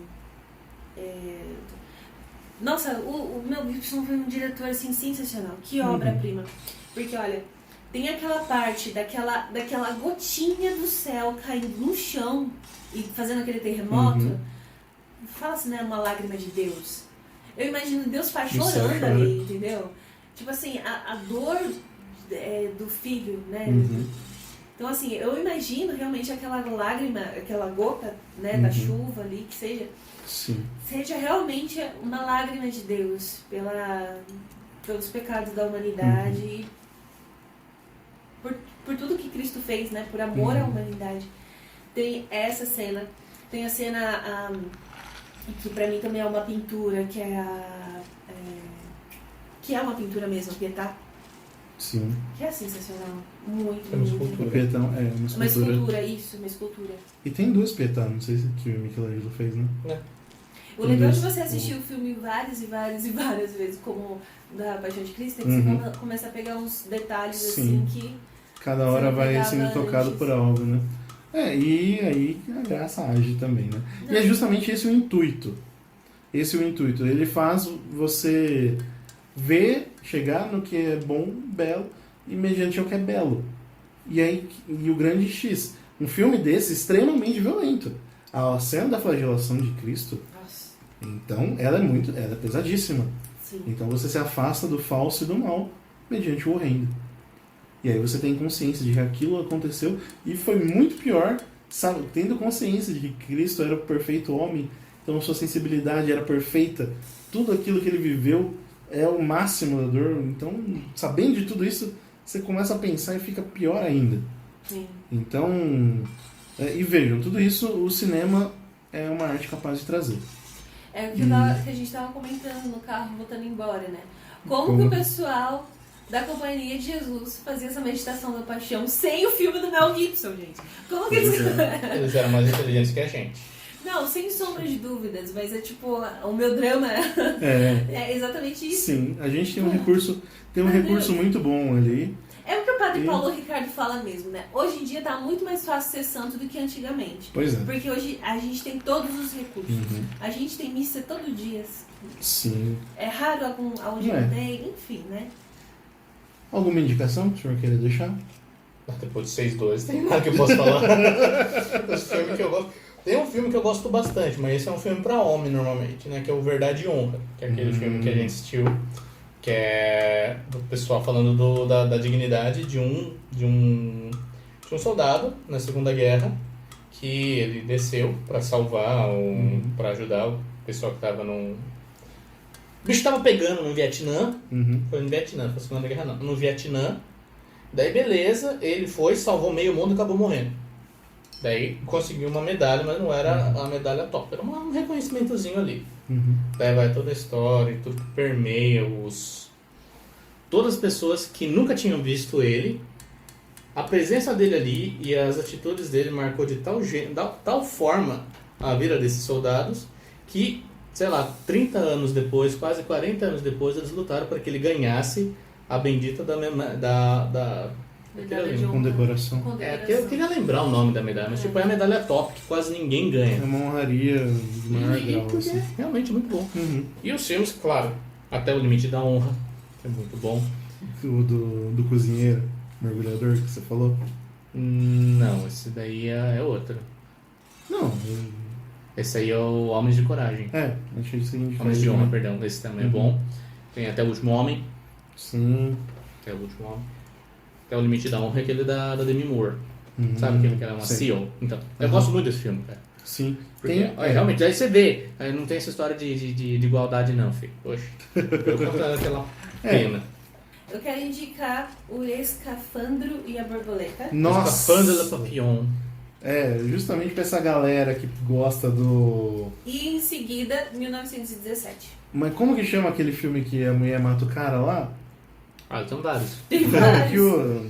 Nossa, o Mel Gibson foi um diretor assim sensacional. Que obra-prima. Porque, olha, tem aquela parte daquela gotinha do céu caindo no chão e fazendo aquele terremoto. Fala assim, né? Uma lágrima de Deus. Eu imagino Deus pai O céu chorando chora. ali, entendeu? Tipo assim, a dor do filho, né? Então, assim, eu imagino realmente aquela lágrima, aquela gota, né, da chuva ali, que seja realmente uma lágrima de Deus pelos pecados da humanidade e por tudo que Cristo fez, né, por amor à humanidade. Tem essa cena, tem a cena que pra mim também é uma pintura, que é uma pintura mesmo, Pietà. Sim. Que é sensacional. Muito, É uma muito. escultura. O Pietà é uma Uma escultura. escultura, isso, uma escultura. E tem duas Pietà, não sei se que o Michelangelo fez, né? O legal de você assistir o filme várias e várias e várias vezes, como da Paixão de Cristo, é que você começa a pegar uns detalhes Sim. assim que... Cada Você hora não vai pegava sendo tocado antes. por algo, né? E aí a graça age também, né? E é justamente esse o intuito. Esse é o intuito. Ele faz você ver, chegar no que é bom, belo, e mediante ao que é belo. E o grande X. Um filme desse extremamente violento. A cena da flagelação de Cristo, Nossa, então, ela é pesadíssima. sim. Então você se afasta do falso e do mal mediante o horrendo. E aí você tem consciência de que aquilo aconteceu e foi muito pior, sabe, tendo consciência de que Cristo era o perfeito homem, então sua sensibilidade era perfeita, tudo aquilo que ele viveu é o máximo da dor. Então, sabendo de tudo isso, você começa a pensar e fica pior ainda. Sim. Então, e vejam, tudo isso o cinema é uma arte capaz de trazer. É o que a gente tava comentando no carro, voltando embora, né? Como que o pessoal da Companhia de Jesus fazia essa meditação da paixão sem o filme do Mel Gibson, gente? Como que eles... Eles eram mais inteligentes que a gente. Não, sem sombra de dúvidas, mas é tipo, o meu drama é exatamente isso. Sim, a gente tem um recurso muito bom ali. É o que o Padre Paulo Ricardo fala mesmo, né? Hoje em dia tá muito mais fácil ser santo do que antigamente. Pois é. Porque hoje a gente tem todos os recursos. A gente tem missa todo dia. Sim. É raro onde Não é. não tem, enfim, né? Alguma indicação que o senhor queria deixar? Depois de 6-2, tem nada que eu posso falar. Esse filme que eu gosto. Tem um filme que eu gosto bastante, mas esse é um filme pra homem normalmente, né? Que é o Verdade e Honra, que é aquele filme que a gente assistiu, que é do pessoal falando da dignidade de um soldado na Segunda Guerra, que ele desceu pra salvar, pra ajudar o pessoal que tava num... O bicho tava pegando no Vietnã, foi no Vietnã, foi a Segunda Guerra não, no Vietnã. Daí beleza, ele foi, salvou meio mundo e acabou morrendo. Daí conseguiu uma medalha, mas não era a medalha top, era um reconhecimentozinho ali. Daí vai toda a história, tudo que permeia todas as pessoas que nunca tinham visto ele. A presença dele ali e as atitudes dele marcou de tal forma a vida desses soldados que, sei lá, 30 anos depois, quase 40 anos depois, eles lutaram para que ele ganhasse a bendita Medalha de honra. Condecoração. eu queria lembrar o nome da medalha, mas tipo, é a medalha top, que quase ninguém ganha. É uma honraria de maior grau. Porque Assim. é realmente muito bom. E os filmes, claro, Até o Limite da Honra, que é muito bom. O do cozinheiro, mergulhador, que você falou? Não, esse daí é outro. Não, Esse aí é o Homens de Coragem. achei isso seguinte. Homens de Honra, perdão. Esse também é bom. Tem Até o Último Homem. Sim. Até o Último Homem. que é o Limite da Honra, é aquele da Demi Moore. Sabe aquele que ela é uma Sei. SEAL? Então, eu gosto muito desse filme, cara. Sim. Porque, realmente, aí você vê, aí não tem essa história de igualdade não, filho. Poxa, eu conto aquela pena. Eu quero indicar o Escafandro e a Borboleta. Nossa. Escafandro da Papillon. Justamente pra essa galera que gosta do... E em seguida, 1917. Mas como que chama aquele filme que a mulher mata o cara lá? Ah, tem vários. Tem Não, vários.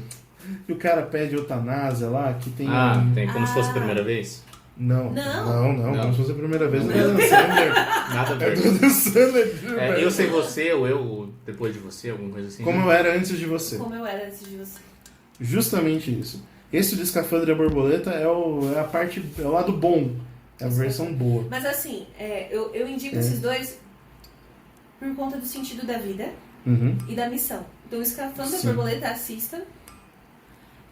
que o cara pede eutanásia lá, que tem... Tem como se fosse a primeira vez? Não, Não. como se fosse a primeira vez. Não. É do Adam Sandler. Nada a É ver. do Adam Sandler. Eu sem você, ou eu depois de você, alguma coisa assim. Como eu era antes de você. Como eu era antes de você. Justamente isso. Esse do Escafandro e a Borboleta é o lado bom. É a versão boa. Mas assim, eu indico esses dois por conta do sentido da vida Uhum. e da missão. Então, o Escafandro e a Sim. Borboleta assistam.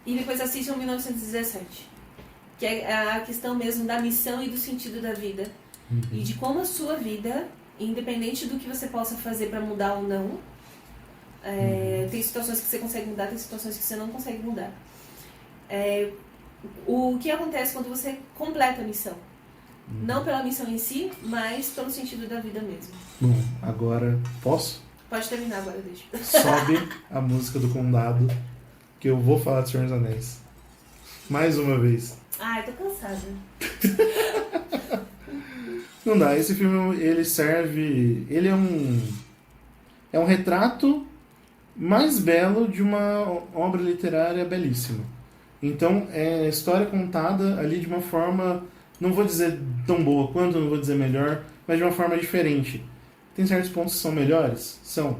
E depois assistam 1917. Que é a questão mesmo da missão e do sentido da vida. E de como a sua vida, independente do que você possa fazer para mudar ou não, tem situações que você consegue mudar, tem situações que você não consegue mudar. O que acontece quando você completa a missão? Não pela missão em si, mas pelo sentido da vida mesmo. Bom, agora posso? Pode terminar agora, deixa. Sobe a música do Condado, que eu vou falar de Senhor dos Anéis. Mais uma vez. Ai, tô cansada. Não dá, esse filme ele serve... Ele é um retrato mais belo de uma obra literária belíssima. Então, é história contada ali de uma forma, não vou dizer tão boa quanto, não vou dizer melhor, mas de uma forma diferente. Tem certos pontos que são melhores? São.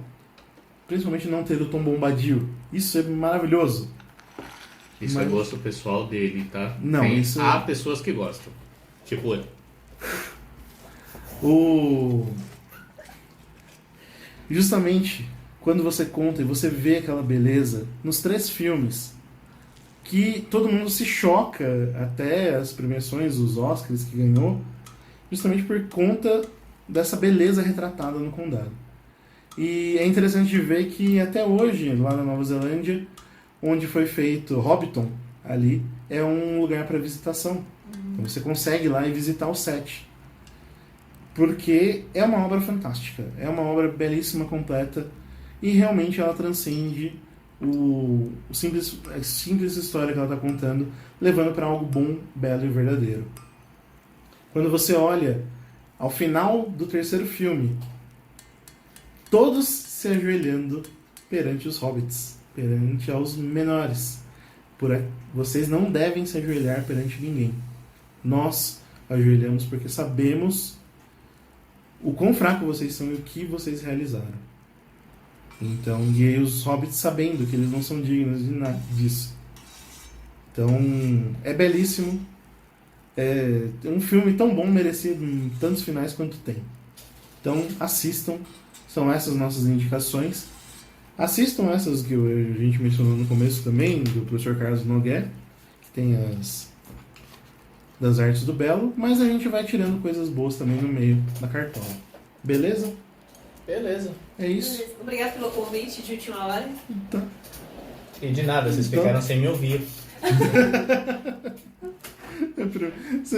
Principalmente não ter o Tom Bombadil. Isso é maravilhoso. Isso é gosto pessoal dele, tá? Não, isso... Há pessoas que gostam. Tipo eu. Justamente quando você conta e você vê aquela beleza nos 3 filmes, que todo mundo se choca até as premiações, os Oscars que ganhou, justamente por conta dessa beleza retratada no Condado. E é interessante de ver que até hoje, lá na Nova Zelândia, onde foi feito Hobbiton, ali, é um lugar para visitação. Então você consegue ir lá e visitar o set. Porque é uma obra fantástica, é uma obra belíssima, completa, e realmente ela transcende a simples história que ela está contando, levando para algo bom, belo e verdadeiro. Quando você olha ao final do 3º filme, todos se ajoelhando perante os hobbits, perante aos menores. Vocês não devem se ajoelhar perante ninguém. Nós ajoelhamos porque sabemos o quão fraco vocês são e o que vocês realizaram. Então, e aí os hobbits sabendo que eles não são dignos de nada disso. Então, é belíssimo. É um filme tão bom, merecido em tantos finais quanto tem. Então, assistam. São essas nossas indicações. Assistam essas que a gente mencionou no começo também, do professor Carlos Nogueira, que tem das artes do Belo, mas a gente vai tirando coisas boas também no meio da cartola. Beleza? Beleza. É isso. Obrigada pelo convite de última hora. Tá. E de nada, vocês Então- ficaram sem me ouvir.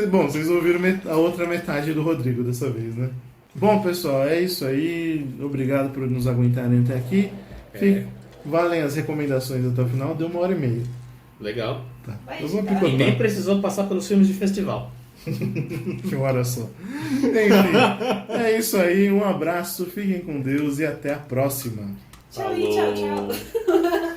Bom, vocês ouviram a outra metade do Rodrigo dessa vez, né? Bom, pessoal, é isso aí. Obrigado por nos aguentarem até aqui. Valem as recomendações até o final. Deu 1h30. Legal. Tá. Vai Eu vou editar. E nem picotar. precisou passar pelos filmes de festival. Que hora só. Enfim, é isso aí. Um abraço, fiquem com Deus e até a próxima. Tchau, tchau, tchau.